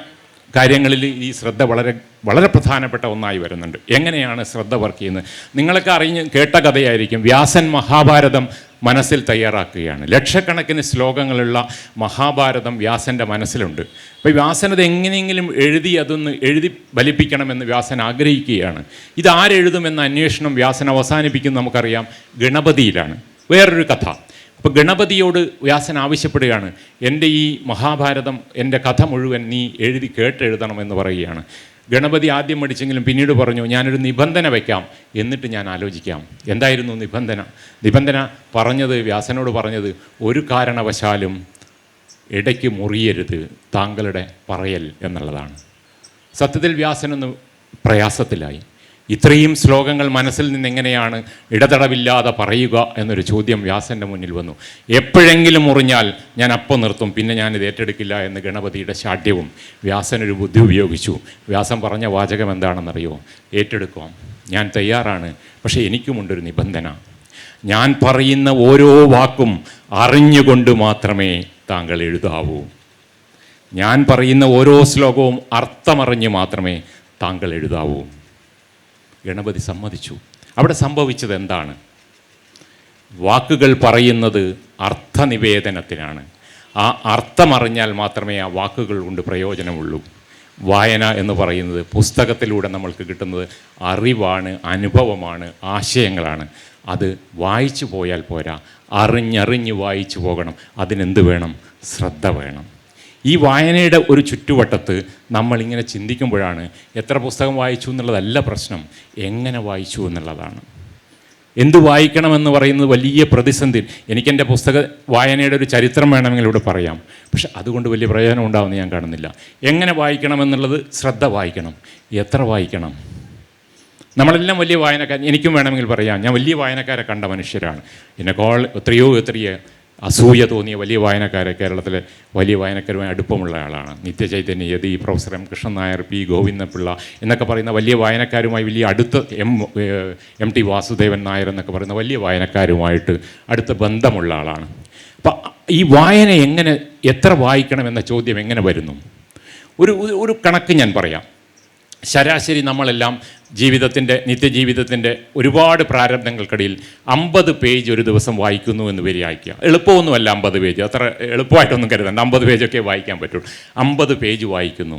കാര്യങ്ങളിൽ ഈ ശ്രദ്ധ വളരെ വളരെ പ്രധാനപ്പെട്ട ഒന്നായി വരുന്നുണ്ട്. എങ്ങനെയാണ് ശ്രദ്ധ വർക്ക് ചെയ്യുന്നത്? നിങ്ങളൊക്കെ കേട്ട കഥയായിരിക്കും. വ്യാസൻ മഹാഭാരതം മനസ്സിൽ തയ്യാറാക്കുകയാണ്. ലക്ഷക്കണക്കിന് ശ്ലോകങ്ങളുള്ള മഹാഭാരതം വ്യാസൻ്റെ മനസ്സിലുണ്ട്. അപ്പോൾ വ്യാസനത് എങ്ങനെയെങ്കിലും അതൊന്ന് എഴുതി ഫലിപ്പിക്കണമെന്ന് വ്യാസൻ ആഗ്രഹിക്കുകയാണ്. ഇതാരെഴുതുമെന്ന അന്വേഷണം വ്യാസൻ അവസാനിപ്പിക്കുന്നത് നമുക്കറിയാം ഗണപതിയിലാണ്. വേറൊരു കഥ. അപ്പോൾ ഗണപതിയോട് വ്യാസൻ ആവശ്യപ്പെടുകയാണ്, എൻ്റെ ഈ മഹാഭാരതം, എൻ്റെ കഥ മുഴുവൻ നീ കേട്ടെഴുതണമെന്ന് പറയുകയാണ്. ഗണപതി ആദ്യം മടിച്ചെങ്കിലും പിന്നീട് പറഞ്ഞു, ഞാനൊരു നിബന്ധന വയ്ക്കാം, എന്നിട്ട് ഞാൻ ആലോചിക്കാം. എന്തായിരുന്നു നിബന്ധന പറഞ്ഞത്? വ്യാസനോട് പറഞ്ഞത്, ഒരു കാരണവശാലും ഇടയ്ക്ക് മുറിയരുത് താങ്കളുടെ പറയൽ എന്നുള്ളതാണ്. സത്യത്തിൽ വ്യാസനൊന്ന് പ്രയാസത്തിലായി. ഇത്രയും ശ്ലോകങ്ങൾ മനസ്സിൽ നിന്ന് എങ്ങനെയാണ് ഇടതടവില്ലാതെ പറയുക എന്നൊരു ചോദ്യം വ്യാസൻ്റെ മുന്നിൽ വന്നു. എപ്പോഴെങ്കിലും മുറിഞ്ഞാൽ ഞാൻ അപ്പം നിർത്തും, പിന്നെ ഞാനിത് ഏറ്റെടുക്കില്ല എന്ന് ഗണപതിയുടെ ശാഠ്യവും. വ്യാസനൊരു ബുദ്ധി ഉപയോഗിച്ചു. വ്യാസൻ പറഞ്ഞ വാചകം എന്താണെന്നറിയോ? ഏറ്റെടുക്കാം, ഞാൻ തയ്യാറാണ്, പക്ഷേ എനിക്കുമുണ്ടൊരു നിബന്ധന. ഞാൻ പറയുന്ന ഓരോ വാക്കും അറിഞ്ഞുകൊണ്ട് മാത്രമേ താങ്കൾ എഴുതാവൂ. ഞാൻ പറയുന്ന ഓരോ ശ്ലോകവും അർത്ഥമറിഞ്ഞ് മാത്രമേ താങ്കൾ എഴുതാവൂ. ഗണപതി സമ്മതിച്ചു. അവിടെ സംഭവിച്ചത് എന്താണ്? വാക്കുകൾ പറയുന്നത് അർത്ഥനിവേദനത്തിനാണ്. ആ അർത്ഥമറിഞ്ഞാൽ മാത്രമേ ആ വാക്കുകൾ കൊണ്ട് പ്രയോജനമുള്ളൂ. വായന എന്ന് പറയുന്നത് പുസ്തകത്തിലൂടെ നമ്മൾക്ക് കിട്ടുന്നത് അറിവാണ്, അനുഭവമാണ്, ആശയങ്ങളാണ്. അത് വായിച്ചു പോയാൽ പോരാ, അറിഞ്ഞറിഞ്ഞ് വായിച്ചു പോകണം. അതിനെന്ത് വേണം? ശ്രദ്ധ വേണം. ഈ വായനയുടെ ഒരു ചുറ്റുവട്ടത്ത് നമ്മളിങ്ങനെ ചിന്തിക്കുമ്പോഴാണ് എത്ര പുസ്തകം വായിച്ചു എന്നുള്ളതല്ല പ്രശ്നം, എങ്ങനെ വായിച്ചു എന്നുള്ളതാണ്. എന്ത് വായിക്കണമെന്ന് പറയുന്നത് വലിയ പ്രതിസന്ധി. എനിക്കെൻ്റെ പുസ്തക വായനയുടെ ഒരു ചരിത്രം വേണമെങ്കിൽ ഇവിടെ പറയാം, പക്ഷെ അതുകൊണ്ട് വലിയ പ്രയോജനം ഉണ്ടാകുമെന്ന് ഞാൻ കാണുന്നില്ല. എങ്ങനെ വായിക്കണമെന്നുള്ളത് ശ്രദ്ധ വായിക്കണം. എത്ര വായിക്കണം? നമ്മളെല്ലാം വലിയ വായനക്കാർ, എനിക്കും വേണമെങ്കിൽ പറയാം, ഞാൻ വലിയ വായനക്കാരെ കണ്ട മനുഷ്യരാണ്. എന്നെക്കാൾ എത്രയോ അസൂയ തോന്നിയ വലിയ വായനക്കാരെ, കേരളത്തിലെ വലിയ വായനക്കാരുമായി അടുപ്പമുള്ള ആളാണ്. Nithyachaitanya Yati, professor M Krishnan Nair, P Govindapilla എന്നൊക്കെ പറയുന്ന വലിയ വായനക്കാരുമായി വലിയ അടുത്ത എം ടി വാസുദേവൻ നായർ എന്നൊക്കെ പറയുന്ന വലിയ വായനക്കാരുമായിട്ട് അടുത്ത ബന്ധമുള്ള ആളാണ്. അപ്പം ഈ വായന എങ്ങനെ, എത്ര വായിക്കണം എന്ന ചോദ്യം എങ്ങനെ വരുന്നു? ഒരു കണക്ക് ഞാൻ പറയാം. ശരാശരി നമ്മളെല്ലാം നിത്യജീവിതത്തിൻ്റെ ഒരുപാട് പ്രാരബ്ധങ്ങൾക്കിടയിൽ 50 പേജ് ഒരു ദിവസം വായിക്കുന്നു എന്ന് വിചാരിക്കുക. എളുപ്പമൊന്നുമല്ല 50 പേജ്, അത്ര എളുപ്പമായിട്ടൊന്നും കരുതണ്ട. 50 പേജൊക്കെ വായിക്കാൻ പറ്റുള്ളൂ. 50 പേജ് വായിക്കുന്നു,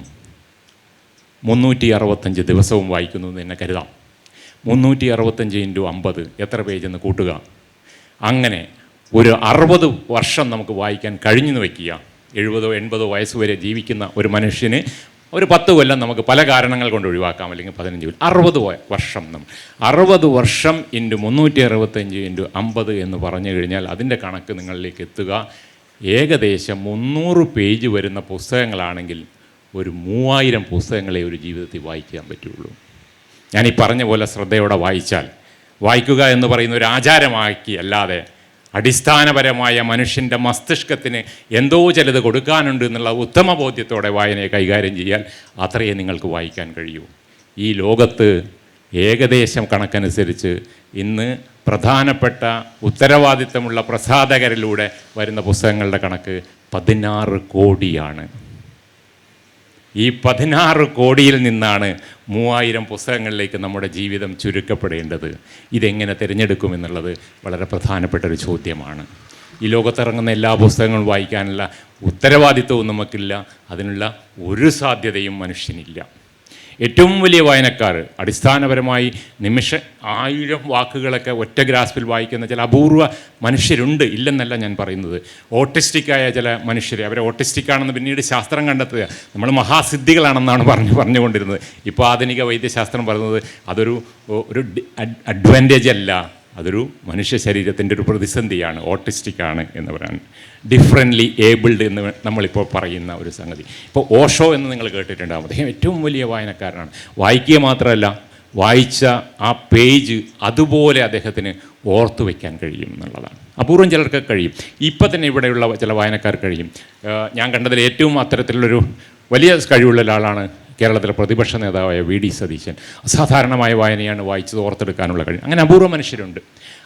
365 ദിവസവും വായിക്കുന്നു എന്ന് തന്നെ കരുതാം. 365 × 50 എത്ര പേജെന്ന് കൂട്ടുക. അങ്ങനെ ഒരു 60 വർഷം നമുക്ക് വായിക്കാൻ കഴിഞ്ഞെന്ന് വയ്ക്കുക. 70 80 വയസ്സ് വരെ ജീവിക്കുന്ന ഒരു മനുഷ്യന് ഒരു 10 കൊല്ലം നമുക്ക് പല കാരണങ്ങൾ കൊണ്ട് ഒഴിവാക്കാം, അല്ലെങ്കിൽ 15 കൊല്ലം. 60 വർഷം 60 വർഷം × 365 × 50 എന്ന് പറഞ്ഞു കഴിഞ്ഞാൽ അതിൻ്റെ കണക്ക് നിങ്ങളിലേക്ക് എത്തുക. ഏകദേശം 300 പേജ് വരുന്ന പുസ്തകങ്ങളാണെങ്കിൽ ഒരു 3000 പുസ്തകങ്ങളെ ഒരു ജീവിതത്തിൽ വായിക്കാൻ പറ്റുള്ളൂ. ഞാനീ പറഞ്ഞ പോലെ ശ്രദ്ധയോടെ വായിക്കുക എന്ന് പറയുന്ന ഒരു ആചാരമാക്കി അല്ലാതെ അടിസ്ഥാനപരമായ മനുഷ്യൻ്റെ മസ്തിഷ്കത്തിന് എന്തോ ചിലത് കൊടുക്കാനുണ്ട് എന്നുള്ള ഉത്തമ ബോധ്യത്തോടെ വായനയെ കൈകാര്യം ചെയ്യാൻ അത്രയേ നിങ്ങൾക്ക് വായിക്കാൻ കഴിയൂ. ഈ ലോകത്ത് ഏകദേശം കണക്കനുസരിച്ച് ഇന്ന് പ്രധാനപ്പെട്ട ഉത്തരവാദിത്തമുള്ള പ്രസാധകരിലൂടെ വരുന്ന പുസ്തകങ്ങളുടെ കണക്ക് 16 കോടിയാണ്. ഈ 16 കോടിയിൽ നിന്നാണ് 3000 പുസ്തകങ്ങളിലേക്ക് നമ്മുടെ ജീവിതം ചുരുക്കപ്പെടേണ്ടത്. ഇതെങ്ങനെ തിരഞ്ഞെടുക്കുമെന്നുള്ളത് വളരെ പ്രധാനപ്പെട്ടൊരു ചോദ്യമാണ്. ഈ ലോകത്തിറങ്ങുന്ന എല്ലാ പുസ്തകങ്ങളും വായിക്കാനുള്ള ഉത്തരവാദിത്വവും നമുക്കില്ല, അതിനുള്ള ഒരു സാധ്യതയും മനുഷ്യനില്ല. ഏറ്റവും വലിയ വായനക്കാർ അടിസ്ഥാനപരമായി 1000 വാക്കുകളൊക്കെ ഒറ്റ ഗ്രാസ്പിൽ വായിക്കുന്ന ചില അപൂർവ മനുഷ്യരുണ്ട്, ഇല്ലെന്നല്ല ഞാൻ പറയുന്നത്. ഓട്ടിസ്റ്റിക്കായ ചില മനുഷ്യർ, അവരെ ഓട്ടിസ്റ്റിക്കാണെന്ന് പിന്നീട് ശാസ്ത്രം കണ്ടെത്തുക. നമ്മൾ മഹാസിദ്ധികളാണെന്നാണ് പറഞ്ഞുകൊണ്ടിരുന്നത്. ഇപ്പോൾ ആധുനിക വൈദ്യശാസ്ത്രം പറയുന്നത് അതൊരു അഡ്വാൻറ്റേജ് അല്ല, അതൊരു മനുഷ്യ ശരീരത്തിൻ്റെ ഒരു പ്രതിസന്ധിയാണ്, ഓട്ടിസ്റ്റിക്കാണ് എന്ന് പറയാൻ. ഡിഫറൻ്റ്ലി ഏബിൾഡ് എന്ന് നമ്മളിപ്പോൾ പറയുന്ന ഒരു സംഗതി. ഇപ്പോൾ ഓഷോ എന്ന് നിങ്ങൾ കേട്ടിട്ടുണ്ടാകും. അദ്ദേഹം ഏറ്റവും വലിയ വായനക്കാരനാണ്. വായിക്കുക മാത്രമല്ല, വായിച്ച ആ പേജ് അതുപോലെ അദ്ദേഹത്തിന് ഓർത്തു വയ്ക്കാൻ കഴിയും എന്നുള്ളതാണ്. അപൂർവം ചിലർക്ക് കഴിയും. ഇപ്പം തന്നെ ഇവിടെയുള്ള ചില വായനക്കാർ കഴിയും. ഞാൻ കണ്ടതിൽ ഏറ്റവും അത്തരത്തിലുള്ളൊരു വലിയ കഴിവുള്ള ഒരാളാണ് കേരളത്തിലെ പ്രതിപക്ഷ നേതാവായ വി.ഡി. സതീശൻ. അസാധാരണമായ വായനയാണ്, വായിച്ചത് ഓർത്തെടുക്കാനുള്ള കഴിവ്. അങ്ങനെ അപൂർവ മനുഷ്യരുണ്ട്.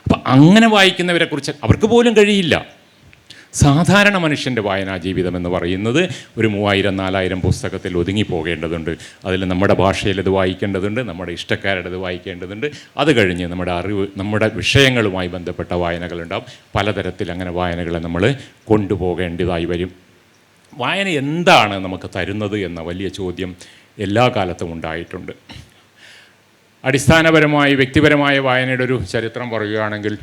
അപ്പം അങ്ങനെ വായിക്കുന്നവരെക്കുറിച്ച് അവർക്ക് പോലും കഴിയില്ല. സാധാരണ മനുഷ്യൻ്റെ വായനാ ജീവിതം എന്ന് പറയുന്നത് ഒരു 3000-4000 പുസ്തകത്തിൽ ഒതുങ്ങിപ്പോകേണ്ടതുണ്ട്. അതിൽ നമ്മുടെ ഭാഷയിലത് വായിക്കേണ്ടതുണ്ട്, നമ്മുടെ ഇഷ്ടക്കാരുടേത് വായിക്കേണ്ടതുണ്ട്. അത് കഴിഞ്ഞ് നമ്മുടെ അറിവ്, നമ്മുടെ വിഷയങ്ങളുമായി ബന്ധപ്പെട്ട വായനകളുണ്ടാവും. പലതരത്തിൽ അങ്ങനെ വായനകളെ നമ്മൾ കൊണ്ടുപോകേണ്ടതായി വരും. വായന എന്താണ് നമുക്ക് തരുന്നത് എന്ന വലിയ ചോദ്യം എല്ലാ കാലത്തും ഉണ്ടായിട്ടുണ്ട്. അടിസ്ഥാനപരമായി വ്യക്തിപരമായ വായനയുടെ ഒരു ചരിത്രം പറയുകയാണെങ്കിൽ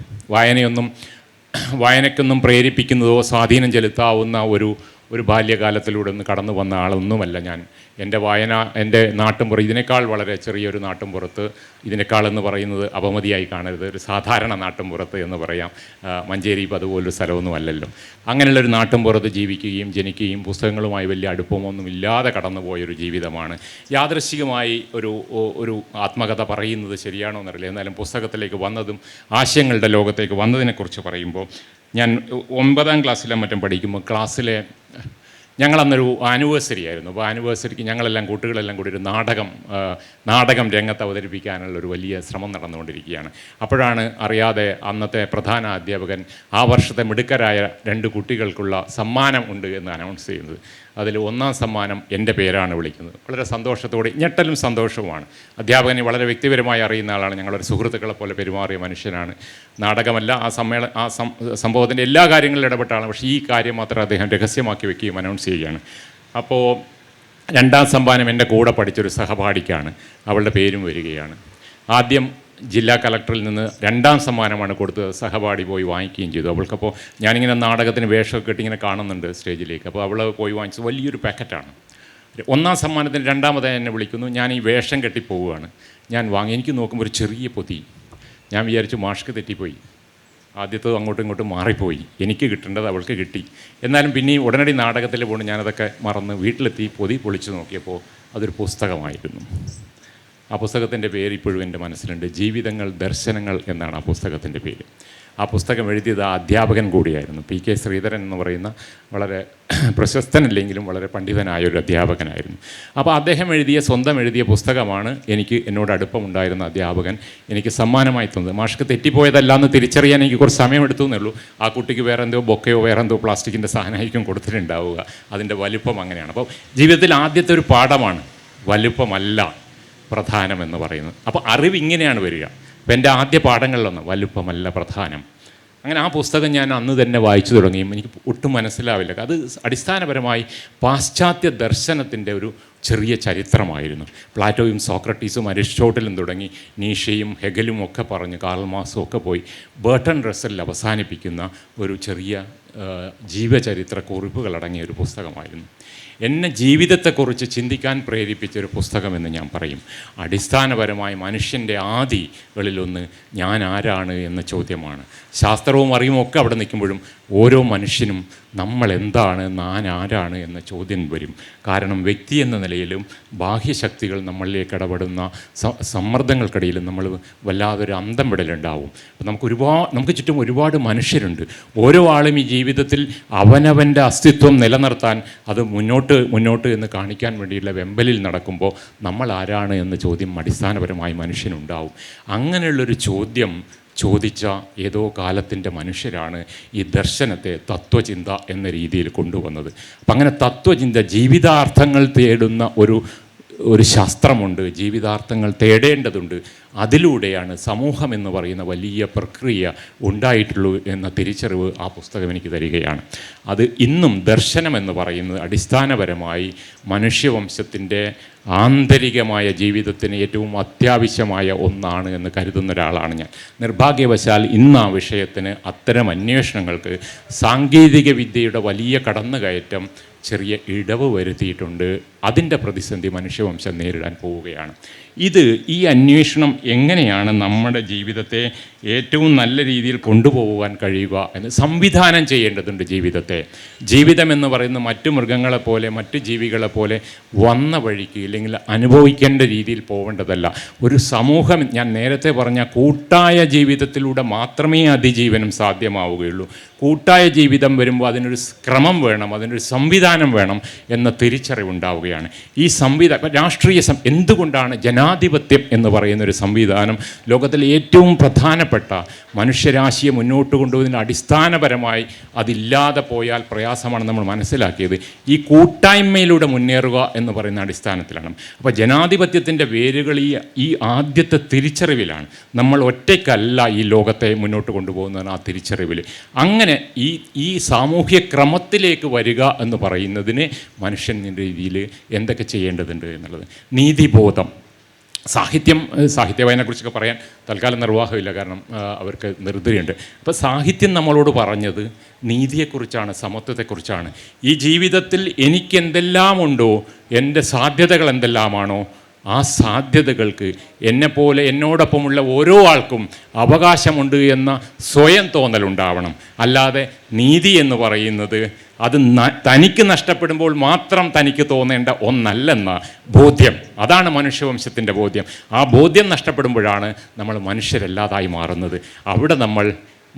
വായനയ്ക്കൊന്നും പ്രേരിപ്പിക്കുന്നതോ സ്വാധീനം ചെലുത്താവുന്ന ഒരു ബാല്യകാലത്തിലൂടെ ഒന്ന് കടന്നു വന്ന ആളൊന്നുമല്ല ഞാൻ. എൻ്റെ നാട്ടുംപുറത്ത്, ഇതിനേക്കാൾ വളരെ ചെറിയൊരു നാട്ടുംപുറത്ത്, ഇതിനേക്കാളെന്ന് പറയുന്നത് അപമതിയായി കാണരുത്, ഒരു സാധാരണ നാട്ടുംപുറത്ത് എന്ന് പറയാം. മഞ്ചേരി ഇപ്പോൾ അതുപോലൊരു സ്ഥലമൊന്നും അല്ലല്ലോ. അങ്ങനെയുള്ളൊരു നാട്ടുംപുറത്ത് ജീവിക്കുകയും ജനിക്കുകയും പുസ്തകങ്ങളുമായി വലിയ അടുപ്പമൊന്നും ഇല്ലാതെ കടന്നുപോയൊരു ജീവിതമാണ്. യാദൃശ്ചികമായി ഒരു ആത്മകഥ പറയുന്നത് ശരിയാണോ എന്നറിയില്ല, എന്നാലും പുസ്തകത്തിലേക്ക് വന്നതും ആശയങ്ങളുടെ ലോകത്തേക്ക് വന്നതിനെക്കുറിച്ച് പറയുമ്പോൾ, ഞാൻ 9ാം ക്ലാസ്സിലും മറ്റും പഠിക്കുമ്പോൾ ക്ലാസ്സിലെ ഞങ്ങളന്നൊരു ആനിവേഴ്സറി ആയിരുന്നു. അപ്പോൾ ആനിവേഴ്സറിക്ക് ഞങ്ങളെല്ലാം കുട്ടികളെല്ലാം കൂടി ഒരു നാടകം രംഗത്ത് അവതരിപ്പിക്കാനുള്ള ഒരു വലിയ ശ്രമം നടന്നുകൊണ്ടിരിക്കുകയാണ്. അപ്പോഴാണ് അറിയാതെ അന്നത്തെ പ്രധാന അധ്യാപകൻ ആ വർഷത്തെ മിടുക്കരായ 2 കുട്ടികൾക്കുള്ള സമ്മാനം ഉണ്ട് എന്ന് അനൗൺസ് ചെയ്യുന്നത്. അതിൽ 1ാം സമ്മാനം എൻ്റെ പേരാണ് വിളിക്കുന്നത്. വളരെ സന്തോഷത്തോടെ, ഞെട്ടലും സന്തോഷവുമാണ്. അധ്യാപകനെ വളരെ വ്യക്തിപരമായി അറിയുന്ന ആളാണ്, ഞങ്ങളൊരു സുഹൃത്തുക്കളെ പോലെ പെരുമാറിയ മനുഷ്യനാണ്. നാടകമല്ല, ആ സംഭവത്തിൻ്റെ എല്ലാ കാര്യങ്ങളിലും ഇടപെട്ടാണ്. പക്ഷേ ഈ കാര്യം മാത്രം അദ്ദേഹം രഹസ്യമാക്കി വെക്കുകയും അനൗൺസ് ചെയ്യുകയാണ്. അപ്പോൾ 2ാം സമ്മാനം എൻ്റെ കൂടെ പഠിച്ചൊരു സഹപാഠിക്കാണ്. അവളുടെ പേരും വരികയാണ്. ആദ്യം ജില്ലാ കളക്ടറിൽ നിന്ന് 2ാം സമ്മാനമാണ് കൊടുത്തത്. സഹപാഠി പോയി വാങ്ങിക്കുകയും ചെയ്തു. അവൾക്കപ്പോൾ ഞാനിങ്ങനെ നാടകത്തിന് വേഷമൊക്കെ ഇട്ട് ഇങ്ങനെ കാണുന്നുണ്ട് സ്റ്റേജിലേക്ക്. അപ്പോൾ അവൾ പോയി വാങ്ങിച്ചത് വലിയൊരു പാക്കറ്റാണ്. 1ാം സമ്മാനത്തിന് 2ാമതായി എന്നെ വിളിക്കുന്നു. ഞാൻ ഈ വേഷം കെട്ടിപ്പോവുകയാണ്. ഞാൻ വാങ്ങി, എനിക്ക് നോക്കുമ്പോൾ ഒരു ചെറിയ പൊതി. ഞാൻ വിചാരിച്ചു മാഷ്ക്ക് തെറ്റിപ്പോയി, ആദ്യത്തത് അങ്ങോട്ടും ഇങ്ങോട്ടും മാറിപ്പോയി, എനിക്ക് കിട്ടേണ്ടത് അവൾക്ക് കിട്ടി. എന്നാലും പിന്നെയും ഉടനടി നാടകത്തിൽ പോകണം, ഞാനതൊക്കെ മറന്ന് വീട്ടിലെത്തി പൊതി പൊളിച്ചു നോക്കിയപ്പോൾ അതൊരു പുസ്തകമായിരുന്നു. ആ പുസ്തകത്തിൻ്റെ പേര് ഇപ്പോഴും എൻ്റെ മനസ്സിലുണ്ട്. ജീവിതങ്ങൾ ദർശനങ്ങൾ എന്നാണ് ആ പുസ്തകത്തിൻ്റെ പേര്. ആ പുസ്തകം എഴുതിയത് ആ അധ്യാപകൻ കൂടിയായിരുന്നു. PK ശ്രീധരൻ എന്ന് പറയുന്ന വളരെ പ്രശസ്തനല്ലെങ്കിലും വളരെ പണ്ഡിതനായ ഒരു അധ്യാപകനായിരുന്നു. അപ്പോൾ അദ്ദേഹം സ്വന്തം എഴുതിയ പുസ്തകമാണ് എന്നോട് അടുപ്പമുണ്ടായിരുന്ന അധ്യാപകൻ എനിക്ക് സമ്മാനമായി തന്നത്. മാഷ്ക്ക് തെറ്റിപ്പോയതല്ല എന്ന് തിരിച്ചറിയാൻ എനിക്ക് കുറച്ച് സമയമെടുത്തു എന്നേ ഉള്ളൂ. ആ കുട്ടിക്ക് വേറെന്തോ ബൊക്കയോ വേറെന്തോ പ്ലാസ്റ്റിക്കിൻ്റെ സാധനമായിരിക്കും കൊടുത്തിട്ടുണ്ടാവുക. അതിൻ്റെ വലുപ്പം അങ്ങനെയാണ്. അപ്പോൾ ജീവിതത്തിൽ ആദ്യത്തെ ഒരു പാഠമാണ് വലുപ്പമല്ല പ്രധാനമെന്ന് പറയുന്നത്. അപ്പോൾ അറിവ് ഇങ്ങനെയാണ് വരിക. അപ്പോൾ എൻ്റെ ആദ്യ പാഠങ്ങളിലൊന്ന് വലുപ്പമല്ല പ്രധാനം. അങ്ങനെ ആ പുസ്തകം ഞാൻ അന്ന് തന്നെ വായിച്ചു തുടങ്ങിയും എനിക്ക് ഒട്ടും മനസ്സിലാവില്ല. അത് അടിസ്ഥാനപരമായി പാശ്ചാത്യ ദർശനത്തിൻ്റെ ഒരു ചെറിയ ചരിത്രമായിരുന്നു. പ്ലാറ്റോയും സോക്രട്ടീസും അരിസ്റ്റോട്ടിലും തുടങ്ങി നീഷയും ഹെഗലും ഒക്കെ പറഞ്ഞ് കാർൽ മാർക്സും ഒക്കെ പോയി ബർട്ടൺ റസ്സലിൽ അവസാനിപ്പിക്കുന്ന ഒരു ചെറിയ ജീവചരിത്ര കുറിപ്പുകളടങ്ങിയ ഒരു പുസ്തകമായിരുന്നു. എന്നെ ജീവിതത്തെക്കുറിച്ച് ചിന്തിക്കാൻ പ്രേരിപ്പിച്ചൊരു പുസ്തകമെന്ന് ഞാൻ പറയും. അടിസ്ഥാനപരമായി മനുഷ്യൻ്റെ ആദികളിലൊന്ന് ഞാൻ ആരാണ് എന്ന ചോദ്യമാണ്. ശാസ്ത്രവും അറിവും ഒക്കെ അവിടെ നിൽക്കുമ്പോഴും ഓരോ മനുഷ്യനും നമ്മൾ എന്താണ്, ഞാൻ ആരാണ് എന്ന ചോദ്യം വരും. കാരണം വ്യക്തി എന്ന നിലയിലും ബാഹ്യശക്തികൾ നമ്മളിലേക്ക് ഇടപെടുന്ന സമ്മർദ്ദങ്ങൾക്കിടയിലും നമ്മൾ വല്ലാതൊരു അന്തം വിടലുണ്ടാവും. അപ്പോൾ നമുക്ക് ചുറ്റും ഒരുപാട് മനുഷ്യരുണ്ട്. ഓരോ ആളും ഈ ജീവിതത്തിൽ അവനവൻ്റെ അസ്തിത്വം നിലനിർത്താൻ അത് മുന്നോട്ട് എന്ന് കാണിക്കാൻ വേണ്ടിയുള്ള വെമ്പലിൽ നടക്കുമ്പോൾ നമ്മൾ ആരാണ് എന്ന ചോദ്യം അടിസ്ഥാനപരമായി മനുഷ്യനുണ്ടാവും. അങ്ങനെയുള്ളൊരു ചോദ്യം ചോദിച്ച ഏതോ കാലത്തിൻ്റെ മനുഷ്യരാണ് ഈ ദർശനത്തെ തത്വചിന്ത എന്ന രീതിയിൽ കൊണ്ടുവന്നത്. അപ്പം അങ്ങനെ തത്വചിന്ത ജീവിതാർത്ഥങ്ങൾ തേടുന്ന ഒരു ശാസ്ത്രമുണ്ട്, ജീവിതാർത്ഥങ്ങൾ തേടേണ്ടതുണ്ട്. അതിലൂടെയാണ് സമൂഹം എന്ന് പറയുന്ന വലിയ പ്രക്രിയ ഉണ്ടായിട്ടുള്ളൂ എന്ന തിരിച്ചറിവ് ആ പുസ്തകം എനിക്ക് തരികയാണ്. അത് ഇന്നും ദർശനം എന്ന് പറയുന്നത് അടിസ്ഥാനപരമായി മനുഷ്യവംശത്തിൻ്റെ ആന്തരികമായ ജീവിതത്തിന് ഏറ്റവും അത്യാവശ്യമായ ഒന്നാണ് എന്ന് കരുതുന്ന ഒരാളാണ് ഞാൻ. നിർഭാഗ്യവശാൽ ഇന്ന് ആ വിഷയത്തിന് അത്തരം അന്വേഷണങ്ങൾക്ക് സാങ്കേതിക വിദ്യയുടെ വലിയ കടന്നുകയറ്റം ചെറിയ ഇടവ് വരുത്തിയിട്ടുണ്ട്. അതിൻ്റെ പ്രതിസന്ധി മനുഷ്യവംശം നേരിടാൻ പോവുകയാണ്. ഈ അന്വേഷണം എങ്ങനെയാണ് നമ്മുടെ ജീവിതത്തെ ഏറ്റവും നല്ല രീതിയിൽ കൊണ്ടുപോകാൻ കഴിയുക എന്ന് സംവിധാനം ചെയ്യേണ്ടതുണ്ട്. ജീവിതം എന്ന് പറയുന്ന മറ്റു മൃഗങ്ങളെപ്പോലെ മറ്റു ജീവികളെപ്പോലെ വന്ന വഴിക്ക് ഇല്ലെങ്കിൽ അനുഭവിക്കേണ്ട രീതിയിൽ പോവേണ്ടതല്ല. ഒരു സമൂഹം, ഞാൻ നേരത്തെ പറഞ്ഞ കൂട്ടായ ജീവിതത്തിലൂടെ മാത്രമേ അതിജീവനം സാധ്യമാവുകയുള്ളൂ. കൂട്ടായ ജീവിതം വരുമ്പോൾ അതിനൊരു ക്രമം വേണം, അതിനൊരു സംവിധാനം വേണം എന്ന തിരിച്ചറിവുണ്ടാവുകയാണ്. ഈ രാഷ്ട്രീയ എന്തുകൊണ്ടാണ് ജനാധിപത്യം എന്ന് പറയുന്നൊരു സംവിധാനം ലോകത്തിലെ ഏറ്റവും പ്രധാനപ്പെട്ട മനുഷ്യരാശിയെ മുന്നോട്ട് കൊണ്ടുപോകുന്നതിന് അടിസ്ഥാനപരമായി അതില്ലാതെ പോയാൽ പ്രയാസമാണ് നമ്മൾ മനസ്സിലാക്കിയത്. ഈ കൂട്ടായ്മയിലൂടെ മുന്നേറുക എന്ന് പറയുന്ന അടിസ്ഥാനത്തിലാണ്. അപ്പോൾ ജനാധിപത്യത്തിൻ്റെ വേരുകൾ ഈ ആദ്യത്തെ തിരിച്ചറിവിലാണ്. നമ്മൾ ഒറ്റയ്ക്കല്ല ഈ ലോകത്തെ മുന്നോട്ട് കൊണ്ടുപോകുന്നതാണ് ആ തിരിച്ചറിവിൽ. അങ്ങനെ ഈ സാമൂഹ്യ ക്രമത്തിലേക്ക് വരിക എന്ന് പറയുന്നതിന് മനുഷ്യൻ്റെ രീതിയിൽ എന്തൊക്കെ ചെയ്യേണ്ടതുണ്ട് എന്നുള്ളത്. നീതിബോധം, സാഹിത്യവായനെക്കുറിച്ചൊക്കെ പറയാൻ തൽക്കാലം നിർവാഹമില്ല, കാരണം അവർക്ക് നിർദ്ദയുണ്ട്. അപ്പോൾ സാഹിത്യം നമ്മളോട് പറഞ്ഞത് നീതിയെക്കുറിച്ചാണ്, സമത്വത്തെക്കുറിച്ചാണ്. ഈ ജീവിതത്തിൽ എനിക്കെന്തെല്ലാമുണ്ടോ, എൻ്റെ സാധ്യതകൾ എന്തെല്ലാമാണോ, ആ സാധ്യതകൾക്ക് എന്നെപ്പോലെ എന്നോടൊപ്പമുള്ള ഓരോ ആൾക്കും അവകാശമുണ്ട് എന്ന സ്വയം തോന്നലുണ്ടാവണം. അല്ലാതെ നീതി എന്ന് പറയുന്നത് അത് തനിക്ക് നഷ്ടപ്പെടുമ്പോൾ മാത്രം തനിക്ക് തോന്നേണ്ട ഒന്നല്ലെന്ന ബോധ്യം, അതാണ് മനുഷ്യവംശത്തിൻ്റെ ബോധ്യം. ആ ബോധ്യം നഷ്ടപ്പെടുമ്പോഴാണ് നമ്മൾ മനുഷ്യരല്ലാതായി മാറുന്നത്. അവിടെ നമ്മൾ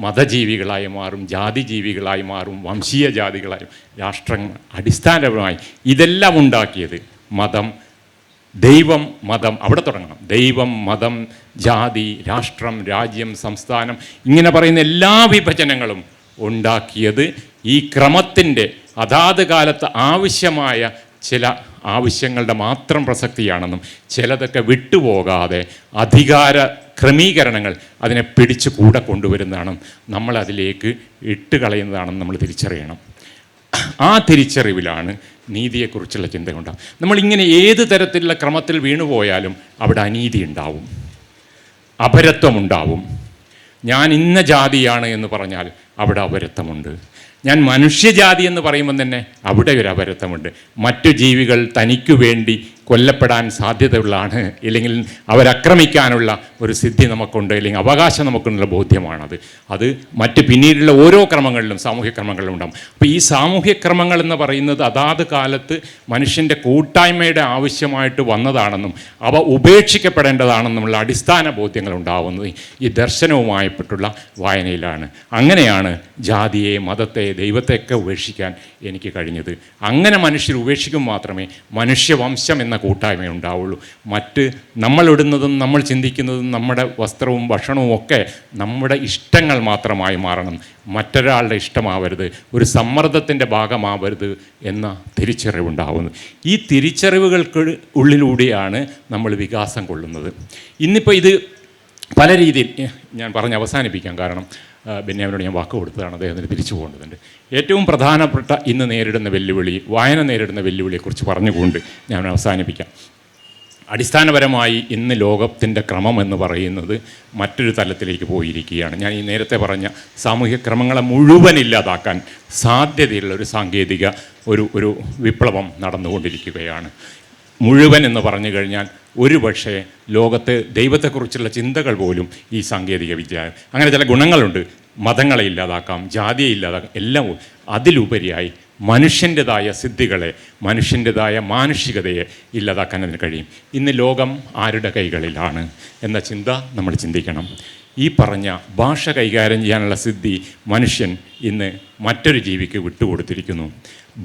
മതജീവികളായി മാറും, ജാതിജീവികളായി മാറും, വംശീയ ജാതികളായി, രാഷ്ട്രങ്ങൾ അടിസ്ഥാനപരമായി ഇതെല്ലാം ഉണ്ടാക്കിയത് മതം, ദൈവം, മതം, അവിടെ തുടങ്ങണം. ദൈവം, മതം, ജാതി, രാഷ്ട്രം, രാജ്യം, സംസ്ഥാനം, ഇങ്ങനെ പറയുന്ന എല്ലാ വിഭജനങ്ങളും ഉണ്ടാക്കിയത് ഈ ക്രമത്തിൻ്റെ അതാത് കാലത്ത് ആവശ്യമായ ചില ആവശ്യങ്ങളുടെ മാത്രം പ്രസക്തിയാണെന്നും ചിലതൊക്കെ വിട്ടുപോകാതെ അധികാര ക്രമീകരണങ്ങൾ അതിനെ പിടിച്ചു കൂടെ കൊണ്ടുവരുന്നതാണ്, നമ്മളതിലേക്ക് ഇട്ടുകളയുന്നതാണെന്ന് നമ്മൾ തിരിച്ചറിയണം. ആ തിരിച്ചറിവിലാണ് നീതിയെക്കുറിച്ചുള്ള ചിന്ത ഉണ്ടാകും. നമ്മളിങ്ങനെ ഏത് തരത്തിലുള്ള ക്രമത്തിൽ വീണുപോയാലും അവിടെ അനീതി ഉണ്ടാവും, അപരത്വമുണ്ടാവും. ഞാൻ ഇന്ന ജാതിയാണ് എന്ന് പറഞ്ഞാൽ അവിടെ അപരത്വമുണ്ട്. ഞാൻ മനുഷ്യജാതി എന്ന് പറയുമ്പം തന്നെ അവിടെ ഒരു അപരത്വമുണ്ട്. മറ്റു ജീവികൾ തനിക്കു വേണ്ടി കൊല്ലപ്പെടാൻ സാധ്യതയുള്ളതാണ്, ഇല്ലെങ്കിൽ അവരാക്രമിക്കാനുള്ള ഒരു സിദ്ധി നമുക്കുണ്ട്, അല്ലെങ്കിൽ അവകാശം നമുക്കുള്ള ബോധ്യമാണത്. അത് മറ്റ് പിന്നീടുള്ള ഓരോ ക്രമങ്ങളിലും സാമൂഹ്യ ക്രമങ്ങളിലും ഉണ്ടാകും. അപ്പോൾ ഈ സാമൂഹ്യ ക്രമങ്ങൾ എന്ന് പറയുന്നത് അതാത് കാലത്ത് മനുഷ്യൻ്റെ കൂട്ടായ്മയുടെ ആവശ്യമായിട്ട് വന്നതാണെന്നും അവ ഉപേക്ഷിക്കപ്പെടേണ്ടതാണെന്നുമുള്ള അടിസ്ഥാന ബോധ്യങ്ങൾ ഉണ്ടാകുന്നത് ഈ ദർശനവുമായിട്ടുള്ള വായനയിലാണ്. അങ്ങനെയാണ് ജാതിയെ, മതത്തെ, ദൈവത്തെയൊക്കെ ഉപേക്ഷിക്കാൻ എനിക്ക് കഴിഞ്ഞത്. അങ്ങനെ മനുഷ്യർ ഉപേക്ഷിക്കും മാത്രമേ മനുഷ്യവംശം എന്ന കൂട്ടായ്മ ഉണ്ടാവുള്ളൂ. മറ്റ് നമ്മളിടുന്നതും നമ്മൾ ചിന്തിക്കുന്നതും നമ്മുടെ വസ്ത്രവും ഭക്ഷണവും ഒക്കെ നമ്മുടെ ഇഷ്ടങ്ങൾ മാത്രമായി മാറണം, മറ്റൊരാളുടെ ഇഷ്ടമാവരുത്, ഒരു സമ്മർദ്ദത്തിൻ്റെ ഭാഗമാവരുത് എന്ന തിരിച്ചറിവുണ്ടാവുന്നത്. ഈ തിരിച്ചറിവുകൾക്ക് ഉള്ളിലൂടെയാണ് നമ്മൾ വികാസം കൊള്ളുന്നത്. ഇന്നിപ്പോൾ ഇത് പല രീതിയിൽ ഞാൻ പറഞ്ഞ് അവസാനിപ്പിക്കാം, കാരണം ബെന്യാമിനോട് ഞാൻ വാക്ക് കൊടുത്തതാണ്, അദ്ദേഹത്തിന് തിരിച്ചു പോകേണ്ടതുണ്ട്. ഏറ്റവും പ്രധാനപ്പെട്ട ഇന്ന് നേരിടുന്ന വെല്ലുവിളി, വായന നേരിടുന്ന വെല്ലുവിളിയെക്കുറിച്ച് പറഞ്ഞുകൊണ്ട് ഞാൻ അവസാനിപ്പിക്കാം. അടിസ്ഥാനപരമായി ഇന്ന് ലോകത്തിൻ്റെ ക്രമം എന്ന് പറയുന്നത് മറ്റൊരു തലത്തിലേക്ക് പോയിരിക്കുകയാണ്. ഞാൻ ഈ നേരത്തെ പറഞ്ഞ സാമൂഹിക ക്രമങ്ങളെ മുഴുവൻ ഇല്ലാതാക്കാൻ സാധ്യതയുള്ള ഒരു സാങ്കേതിക ഒരു വിപ്ലവം നടന്നുകൊണ്ടിരിക്കുകയാണ്. മുഴുവൻ എന്ന് പറഞ്ഞു കഴിഞ്ഞാൽ ഒരു പക്ഷേ ലോകത്ത് ദൈവത്തെക്കുറിച്ചുള്ള ചിന്തകൾ പോലും ഈ സാങ്കേതിക വിദ്യ, അങ്ങനെ ചില ഗുണങ്ങളുണ്ട്, മതങ്ങളെ ഇല്ലാതാക്കാം, ജാതിയെ ഇല്ലാതാക്കാം, എല്ലാം. അതിലുപരിയായി മനുഷ്യൻ്റെതായ സിദ്ധികളെ, മനുഷ്യൻ്റെതായ മാനുഷികതയെ ഇല്ലാതാക്കാൻ അതിന് കഴിയും. ഇന്ന് ലോകം ആരുടെ കൈകളിലാണ് എന്ന ചിന്ത നമ്മൾ ചിന്തിക്കണം. ഈ പറഞ്ഞ ഭാഷ കൈകാര്യം ചെയ്യാനുള്ള സിദ്ധി മനുഷ്യൻ ഇന്ന് മറ്റൊരു ജീവിക്ക് വിട്ടുകൊടുത്തിരിക്കുന്നു.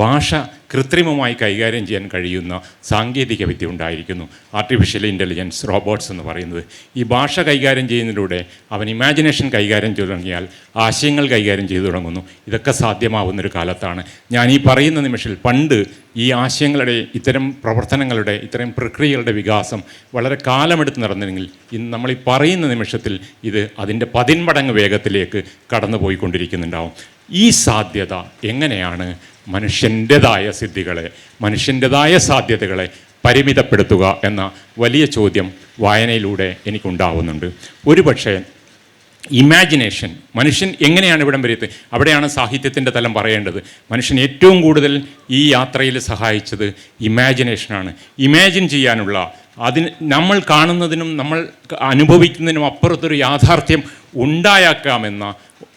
ഭാഷ കൃത്രിമമായി കൈകാര്യം ചെയ്യാൻ കഴിയുന്ന സാങ്കേതിക വിദ്യ ഉണ്ടായിരിക്കുന്നു, ആർട്ടിഫിഷ്യൽ ഇൻ്റലിജൻസ്, റോബോട്ട്സ് എന്ന് പറയുന്നത്. ഈ ഭാഷ കൈകാര്യം ചെയ്യുന്നതിലൂടെ അവൻ ഇമാജിനേഷൻ കൈകാര്യം ചെയ്തു തുടങ്ങിയാൽ ആശയങ്ങൾ കൈകാര്യം ചെയ്തു തുടങ്ങുന്നു. ഇതൊക്കെ സാധ്യമാവുന്നൊരു കാലത്താണ് ഞാൻ ഈ പറയുന്ന നിമിഷത്തിൽ. പണ്ട് ഈ ആശയങ്ങളുടെ, ഇത്തരം പ്രവർത്തനങ്ങളുടെ, ഇത്തരം പ്രക്രിയകളുടെ വികാസം വളരെ കാലമെടുത്ത് നടന്നിരുന്നെങ്കിൽ ഇന്ന് നമ്മൾ ഈ പറയുന്ന നിമിഷത്തിൽ ഇത് അതിൻ്റെ 10 മടങ്ങ് വേഗത്തിലേക്ക് കടന്നു പോയിക്കൊണ്ടിരിക്കുന്നുണ്ടാവും. ഈ സാധ്യത എങ്ങനെയാണ് മനുഷ്യൻ്റെതായ സിദ്ധികളെ, മനുഷ്യൻ്റെതായ സാധ്യതകളെ പരിമിതപ്പെടുത്തുക എന്ന വലിയ ചോദ്യം വായനയിലൂടെ എനിക്കുണ്ടാവുന്നുണ്ട്. ഒരുപക്ഷെ ഇമാജിനേഷൻ മനുഷ്യൻ എങ്ങനെയാണ് ഇവിടം വരെ എത്തുന്നത്? അവിടെയാണ് സാഹിത്യത്തിൻ്റെ തലം പറയേണ്ടത്. മനുഷ്യൻ ഏറ്റവും കൂടുതൽ ഈ യാത്രയിൽ സഹായിച്ചത് ഇമാജിനേഷനാണ്. ഇമാജിൻ ചെയ്യാനുള്ള, അതിന് നമ്മൾ കാണുന്നതിനും നമ്മൾ അനുഭവിക്കുന്നതിനും അപ്പുറത്തൊരു യാഥാർത്ഥ്യം ഉണ്ടായേക്കാമെന്ന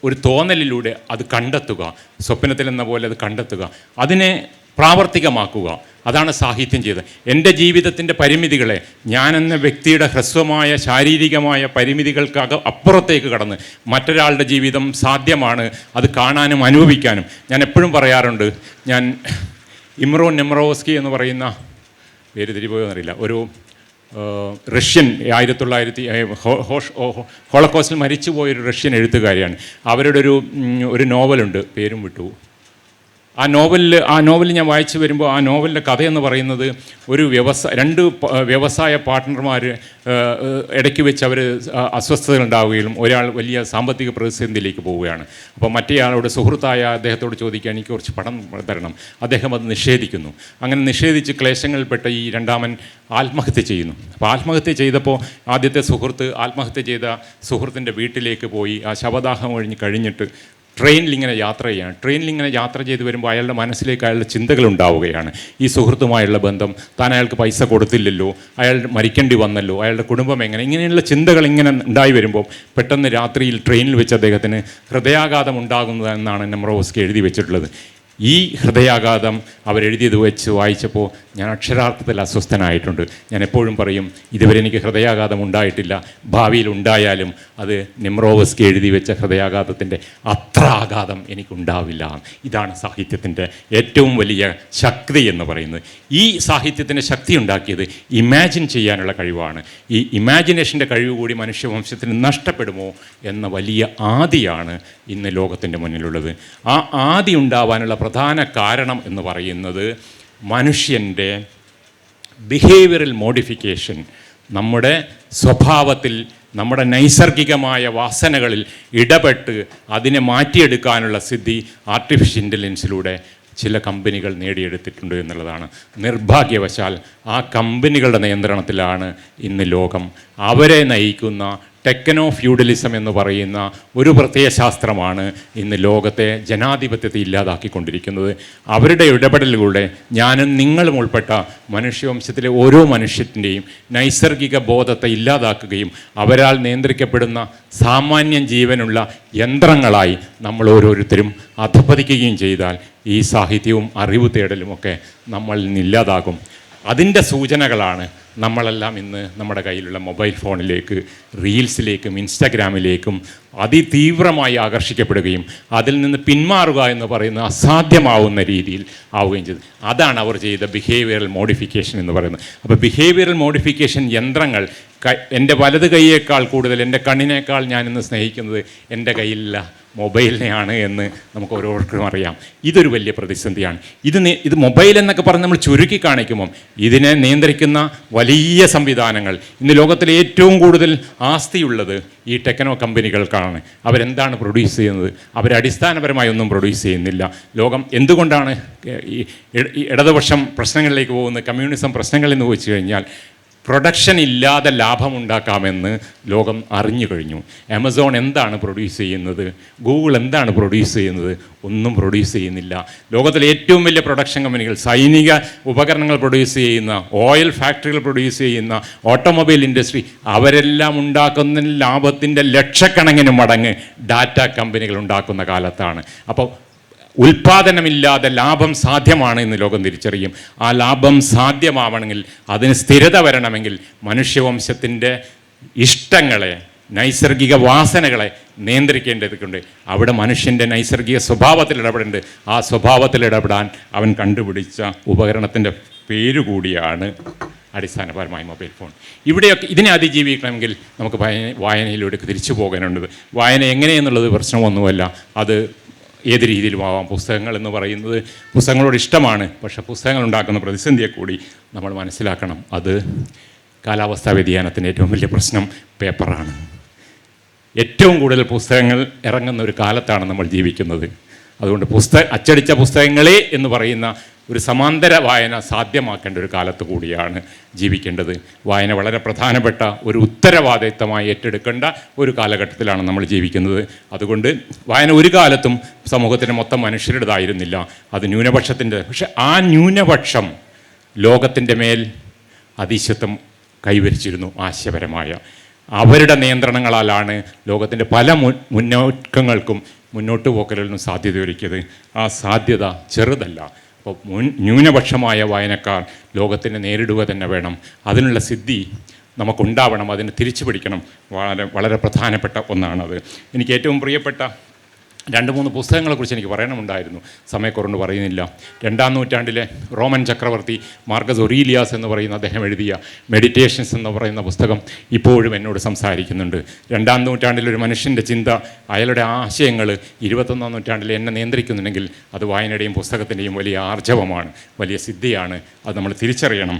ഒരു തോന്നലിലൂടെ അത് കണ്ടെത്തുക, സ്വപ്നത്തിലെന്ന പോലെ അത് കണ്ടെത്തുക, അതിനെ പ്രാവർത്തികമാക്കുക. അതാണ് സാഹിത്യം ചെയ്തത്. എൻ്റെ ജീവിതത്തിൻ്റെ പരിമിതികളെ, ഞാനെന്ന വ്യക്തിയുടെ ഹ്രസ്വമായ ശാരീരികമായ പരിമിതികൾക്ക് അപ്പുറത്തേക്ക് കടന്ന് മറ്റൊരാളുടെ ജീവിതം സാധ്യമാണ്, അത് കാണാനും അനുഭവിക്കാനും. ഞാൻ എപ്പോഴും പറയാറുണ്ട്, ഞാൻ ഇമ്രോ നെമ്രോവസ്കി എന്ന് പറയുന്ന, പേര് തിരിപോയോ എന്നറിയില്ല, ഒരു റഷ്യൻ 1900 ഹോളോകോസ്റ്റിൽ മരിച്ചുപോയൊരു റഷ്യൻ എഴുത്തുകാരിയാണ്. അവരുടെ ഒരു നോവലുണ്ട്, പേരും വിട്ടു. ആ നോവൽ ഞാൻ വായിച്ചു വരുമ്പോൾ ആ നോവലിൻ്റെ കഥയെന്ന് പറയുന്നത് ഒരു രണ്ട് വ്യവസായ പാർട്ട്ണർമാർ ഇടയ്ക്ക് വെച്ച് അവർ അസ്വസ്ഥതകൾ ഉണ്ടാവുകയും ഒരാൾ വലിയ സാമ്പത്തിക പ്രതിസന്ധിയിലേക്ക് പോവുകയാണ്. അപ്പോൾ മറ്റേയാളോട്, സുഹൃത്തായ അദ്ദേഹത്തോട് ചോദിക്കുകയാണ്, എനിക്ക് കുറച്ച് പണം തരണം. അദ്ദേഹം അത് നിഷേധിക്കുന്നു. അങ്ങനെ നിഷേധിച്ച് ക്ലേശങ്ങളിൽപ്പെട്ട ഈ രണ്ടാമൻ ആത്മഹത്യ ചെയ്യുന്നു. അപ്പോൾ ആത്മഹത്യ ചെയ്തപ്പോൾ ആദ്യത്തെ സുഹൃത്ത് ആത്മഹത്യ ചെയ്ത സുഹൃത്തിൻ്റെ വീട്ടിലേക്ക് പോയി ആ ശവദാഹം കഴിഞ്ഞിട്ട് ട്രെയിനിലിങ്ങനെ യാത്ര ചെയ്യാണ്. ട്രെയിനിലിങ്ങനെ യാത്ര ചെയ്ത് വരുമ്പോൾ അയാളുടെ മനസ്സിലേക്ക് അയാളുടെ ചിന്തകൾ ഉണ്ടാവുകയാണ്. ഈ സുഹൃത്തുമായുള്ള ബന്ധം, താൻ അയാൾക്ക് പൈസ കൊടുത്തില്ലല്ലോ, അയാൾ മരിക്കേണ്ടി വന്നല്ലോ, അയാളുടെ കുടുംബം എങ്ങനെ, ഇങ്ങനെയുള്ള ചിന്തകൾ ഇങ്ങനെ ഉണ്ടായി വരുമ്പോൾ പെട്ടെന്ന് രാത്രിയിൽ ട്രെയിനിൽ വെച്ച് അദ്ദേഹത്തിന് ഹൃദയാഘാതം ഉണ്ടാകുന്നതെന്നാണ് നെമ്രോവസ്കി എഴുതി വെച്ചിട്ടുള്ളത്. ഈ ഹൃദയാഘാതം അവരെഴുതിയത് വെച്ച് വായിച്ചപ്പോൾ ഞാൻ അക്ഷരാർത്ഥത്തിൽ അസ്വസ്ഥനായിട്ടുണ്ട്. ഞാൻ എപ്പോഴും പറയും, ഇതുവരെ എനിക്ക് ഹൃദയാഘാതം ഉണ്ടായിട്ടില്ല, ഭാവിയിൽ ഉണ്ടായാലും അത് നിമ്രോവസ്കി എഴുതി വെച്ച ഹൃദയാഘാതത്തിൻ്റെ അത്ര ആഘാതം എനിക്കുണ്ടാവില്ല. ഇതാണ് സാഹിത്യത്തിൻ്റെ ഏറ്റവും വലിയ ശക്തി എന്ന് പറയുന്നത്. ഈ സാഹിത്യത്തിൻ്റെ ശക്തി ഉണ്ടാക്കിയത് ഇമാജിൻ ചെയ്യാനുള്ള കഴിവാണ്. ഈ ഇമാജിനേഷൻ്റെ കഴിവ് കൂടി മനുഷ്യവംശത്തിന് നഷ്ടപ്പെടുമോ എന്ന വലിയ ആദിയാണ് ഇന്ന് ലോകത്തിൻ്റെ മുന്നിലുള്ളത്. ആ ആദി ഉണ്ടാവാനുള്ള പ്രധാന കാരണം എന്ന് പറയുന്നത് മനുഷ്യൻ്റെ ബിഹേവിയറൽ മോഡിഫിക്കേഷൻ, നമ്മുടെ സ്വഭാവത്തിൽ നമ്മുടെ നൈസർഗികമായ വാസനകളിൽ ഇടപെട്ട് അതിനെ മാറ്റിയെടുക്കാനുള്ള സിദ്ധി ആർട്ടിഫിഷ്യൽ ഇൻ്റലിജൻസിലൂടെ ചില കമ്പനികൾ നേടിയെടുത്തിട്ടുണ്ട് എന്നുള്ളതാണ്. നിർഭാഗ്യവശാൽ ആ കമ്പനികളുടെ നിയന്ത്രണത്തിലാണ് ഇന്ന് ലോകം. അവരെ നയിക്കുന്ന ടെക്നോ ഫ്യൂഡലിസം എന്ന് പറയുന്ന ഒരു പ്രത്യയശാസ്ത്രമാണ് ഇന്ന് ലോകത്തെ ജനാധിപത്യത്തെ ഇല്ലാതാക്കിക്കൊണ്ടിരിക്കുന്നത്. അവരുടെ ഇടപെടലുകളുടെ ഞാനും നിങ്ങളും ഉൾപ്പെട്ട മനുഷ്യവംശത്തിലെ ഓരോ മനുഷ്യൻ്റെയും നൈസർഗിക ബോധത്തെ ഇല്ലാതാക്കുകയും അവരാൽ നിയന്ത്രിക്കപ്പെടുന്ന സാമാന്യം ജീവനുള്ള യന്ത്രങ്ങളായി നമ്മൾ ഓരോരുത്തരും അധപ്പതിക്കുകയും ചെയ്താൽ ഈ സാഹിത്യവും അറിവ് തേടലുമൊക്കെ നമ്മളിൽ നിന്നില്ലാതാകും. അതിൻ്റെ സൂചനകളാണ് നമ്മളെല്ലാം ഇന്ന് നമ്മുടെ കയ്യിലുള്ള മൊബൈൽ ഫോണിലേക്ക്, റീൽസിലേക്കും ഇൻസ്റ്റഗ്രാമിലേക്കും അതിതീവ്രമായി ആകർഷിക്കപ്പെടുകയും അതിൽ നിന്ന് പിന്മാറുക എന്ന് പറയുന്നത് അസാധ്യമാവുന്ന രീതിയിൽ ആവുകയും ചെയ്തു. അതാണ് അവർ ചെയ്ത ബിഹേവിയറൽ മോഡിഫിക്കേഷൻ എന്ന് പറയുന്നത്. അപ്പോൾ ബിഹേവിയറൽ മോഡിഫിക്കേഷൻ യന്ത്രങ്ങൾ എൻ്റെ വലത് കൈയേക്കാൾ കൂടുതൽ, എൻ്റെ കണ്ണിനേക്കാൾ ഞാനിന്ന് സ്നേഹിക്കുന്നത് എൻ്റെ കയ്യിലുള്ള മൊബൈലിനെയാണ് എന്ന് നമുക്ക് ഓരോരുത്തർക്കും അറിയാം. ഇതൊരു വലിയ പ്രതിസന്ധിയാണ്. ഇത് മൊബൈൽ എന്നൊക്കെ പറഞ്ഞ് നമ്മൾ ചുരുക്കി കാണിക്കുമ്പം ഇതിനെ നിയന്ത്രിക്കുന്ന വലിയ സംവിധാനങ്ങൾ, ഇന്ന് ലോകത്തിലെ ഏറ്റവും കൂടുതൽ ആസ്തിയുള്ളത് ഈ ടെക്നോ കമ്പനികൾക്കാണ്. അവരെന്താണ് പ്രൊഡ്യൂസ് ചെയ്യുന്നത്? അവരടിസ്ഥാനപരമായി ഒന്നും പ്രൊഡ്യൂസ് ചെയ്യുന്നില്ല. ലോകം എന്തുകൊണ്ടാണ് ഈ ഇടതുപക്ഷം പ്രശ്നങ്ങളിലേക്ക് പോകുന്നത്, കമ്മ്യൂണിസം പ്രശ്നങ്ങളിൽ നിന്ന് വെച്ച് കഴിഞ്ഞാൽ പ്രൊഡക്ഷൻ ഇല്ലാതെ ലാഭമുണ്ടാക്കാമെന്ന് ലോകം അറിഞ്ഞു കഴിഞ്ഞു. ആമസോൺ എന്താണ് പ്രൊഡ്യൂസ് ചെയ്യുന്നത്? ഗൂഗിൾ എന്താണ് പ്രൊഡ്യൂസ് ചെയ്യുന്നത്? ഒന്നും പ്രൊഡ്യൂസ് ചെയ്യുന്നില്ല. ലോകത്തിലെ ഏറ്റവും വലിയ പ്രൊഡക്ഷൻ കമ്പനികൾ, സൈനിക ഉപകരണങ്ങൾ പ്രൊഡ്യൂസ് ചെയ്യുന്ന, ഓയിൽ ഫാക്ടറികൾ പ്രൊഡ്യൂസ് ചെയ്യുന്ന, ഓട്ടോമൊബൈൽ ഇൻഡസ്ട്രി, അവരെല്ലാം ഉണ്ടാക്കുന്ന ലാഭത്തിൻ്റെ ലക്ഷക്കണക്കിന് മടങ്ങ് ഡാറ്റ കമ്പനികൾ ഉണ്ടാക്കുന്ന കാലത്താണ്. അപ്പോൾ ഉൽപ്പാദനമില്ലാതെ ലാഭം സാധ്യമാണ് എന്ന് ലോകം തിരിച്ചറിയും. ആ ലാഭം സാധ്യമാവണമെങ്കിൽ, അതിന് സ്ഥിരത വരണമെങ്കിൽ മനുഷ്യവംശത്തിൻ്റെ ഇഷ്ടങ്ങളെ, നൈസർഗിക വാസനകളെ നിയന്ത്രിക്കേണ്ടതുണ്ട്. അവിടെ മനുഷ്യൻ്റെ നൈസർഗിക സ്വഭാവത്തിൽ ഇടപെടേണ്ടത്. ആ സ്വഭാവത്തിൽ ഇടപെടാൻ അവൻ കണ്ടുപിടിച്ച ഉപകരണത്തിൻ്റെ പേരുകൂടിയാണ് അടിസ്ഥാനപരമായി മൊബൈൽ ഫോൺ. ഇവിടെയൊക്കെ ഇതിനെ അതിജീവിക്കണമെങ്കിൽ നമുക്ക് വായനയിലൂടെ തിരിച്ചു പോകാനുണ്ട്. വായന എങ്ങനെയെന്നുള്ളത് പ്രശ്നമൊന്നുമല്ല, അത് ഏത് രീതിയിലും ആവാം. പുസ്തകങ്ങൾ എന്ന് പറയുന്നത് പുസ്തകങ്ങളോട് ഇഷ്ടമാണ്, പക്ഷേ പുസ്തകങ്ങൾ ഉണ്ടാക്കുന്ന പ്രതിസന്ധിയെ കൂടി നമ്മൾ മനസ്സിലാക്കണം. അത് കാലാവസ്ഥാ വ്യതിയാനത്തിൻ്റെ ഏറ്റവും വലിയ പ്രശ്നം പേപ്പറാണ്. ഏറ്റവും കൂടുതൽ പുസ്തകങ്ങൾ ഇറങ്ങുന്ന ഒരു കാലത്താണ് നമ്മൾ ജീവിക്കുന്നത്. അതുകൊണ്ട് അച്ചടിച്ച പുസ്തകങ്ങളെ എന്ന് പറയുന്ന ഒരു സമാന്തര വായന സാധ്യമാക്കേണ്ട ഒരു കാലത്ത് കൂടിയാണ് ജീവിക്കേണ്ടത്. വായന വളരെ പ്രധാനപ്പെട്ട ഒരു ഉത്തരവാദിത്തമായി ഏറ്റെടുക്കേണ്ട ഒരു കാലഘട്ടത്തിലാണ് നമ്മൾ ജീവിക്കുന്നത്. അതുകൊണ്ട് വായന ഒരു കാലത്തും സമൂഹത്തിൻ്റെ മൊത്തം മനുഷ്യരുടേതായിരുന്നില്ല, അത് ന്യൂനപക്ഷത്തിൻ്റെ. പക്ഷെ ആ ന്യൂനപക്ഷം ലോകത്തിൻ്റെ മേൽ അതിശയത്വം കൈവരിച്ചിരുന്നു. ആശയപരമായ അവരുടെ നിയന്ത്രണങ്ങളാലാണ് ലോകത്തിൻ്റെ പല മുന്നോക്കങ്ങൾക്കും മുന്നോട്ട് പോക്കലിനും സാധ്യതയൊരുക്കിയത്. ആ സാധ്യത ചെറുതല്ല. അപ്പോൾ ന്യൂനപക്ഷമായ വായനക്കാർ ലോകത്തിനെ നേരിടുക തന്നെ വേണം. അതിനുള്ള സിദ്ധി നമുക്കുണ്ടാവണം, അതിനെ തിരിച്ചു പിടിക്കണം. വളരെ പ്രധാനപ്പെട്ട ഒന്നാണത്. എനിക്ക് ഏറ്റവും പ്രിയപ്പെട്ട 2-3 പുസ്തകങ്ങളെക്കുറിച്ച് എനിക്ക് പറയണമുണ്ടായിരുന്നു, സമയക്കുറവുകൊണ്ട് പറയുന്നില്ല. 2-ാം നൂറ്റാണ്ടിലെ റോമൻ ചക്രവർത്തി മാർക്കസ് ഒറീലിയാസ് എന്ന് പറയുന്ന അദ്ദേഹം എഴുതിയ മെഡിറ്റേഷൻസ് എന്ന് പറയുന്ന പുസ്തകം ഇപ്പോഴും എന്നോട് സംസാരിക്കുന്നുണ്ട്. 2-ാം നൂറ്റാണ്ടിൽ ഒരു മനുഷ്യൻ്റെ ചിന്ത, അയാളുടെ ആശയങ്ങൾ 21-ാം നൂറ്റാണ്ടിൽ എന്നെ നിയന്ത്രിക്കുന്നുണ്ടെങ്കിൽ അത് വായനയുടെയും പുസ്തകത്തിൻ്റെയും വലിയ ആർജവമാണ്, വലിയ സിദ്ധിയാണ്. അത് നമ്മൾ തിരിച്ചറിയണം.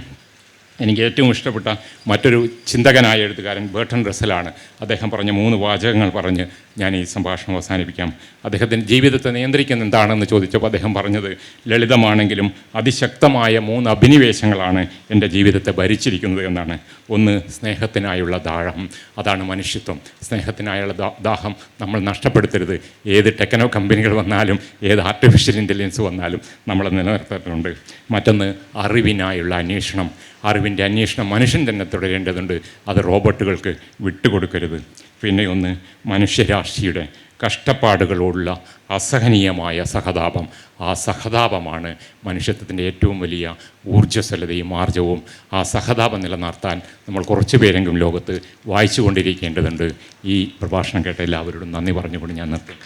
എനിക്ക് ഏറ്റവും ഇഷ്ടപ്പെട്ട മറ്റൊരു ചിന്തകനായ എഴുത്തുകാരൻ ബെർട്രൻഡ് റസ്സലാണ്. അദ്ദേഹം പറഞ്ഞ 3 വാചകങ്ങൾ പറഞ്ഞ് ഞാൻ ഈ സംഭാഷണം അവസാനിപ്പിക്കാം. അദ്ദേഹത്തിൻ്റെ ജീവിതത്തെ നിയന്ത്രിക്കുന്ന എന്താണെന്ന് ചോദിച്ചപ്പോൾ അദ്ദേഹം പറഞ്ഞത്, ലളിതമാണെങ്കിലും അതിശക്തമായ 3 അഭിനിവേശങ്ങളാണ് എൻ്റെ ജീവിതത്തെ ഭരിച്ചിരിക്കുന്നത് എന്നാണ്. ഒന്ന്, സ്നേഹത്തിനായുള്ള ദാഹം, അതാണ് മനുഷ്യത്വം. സ്നേഹത്തിനായുള്ള ദാഹം നമ്മൾ നഷ്ടപ്പെടുത്തരുത്. ഏത് ടെക്നോ കമ്പനികൾ വന്നാലും, ഏത് ആർട്ടിഫിഷ്യൽ ഇൻ്റലിജൻസ് വന്നാലും നമ്മൾ നിലനിർത്തിയിട്ടുണ്ട്. മറ്റൊന്ന്, അറിവിനായുള്ള അന്വേഷണം. അറിവിൻ്റെ അന്വേഷണം മനുഷ്യൻ തന്നെ തുടരേണ്ടതുണ്ട്, അത് റോബോട്ടുകൾക്ക് വിട്ടുകൊടുക്കരുത്. പിന്നെ ഒന്ന്, മനുഷ്യരാശിയുടെ കഷ്ടപ്പാടുകളോടുള്ള അസഹനീയമായ സഹതാപം. ആ സഹതാപമാണ് മനുഷ്യത്വത്തിൻ്റെ ഏറ്റവും വലിയ ഊർജ്ജസ്വലതയും ആർജവും. ആ സഹതാപം നിലനിർത്താൻ നമ്മൾ കുറച്ച് പേരെങ്കിലും ലോകത്ത് വായിച്ചു കൊണ്ടിരിക്കേണ്ടതുണ്ട്. ഈ പ്രഭാഷണം കേട്ട എല്ലാവരോടും നന്ദി പറഞ്ഞുകൊണ്ട് ഞാൻ നിർത്തുന്നു.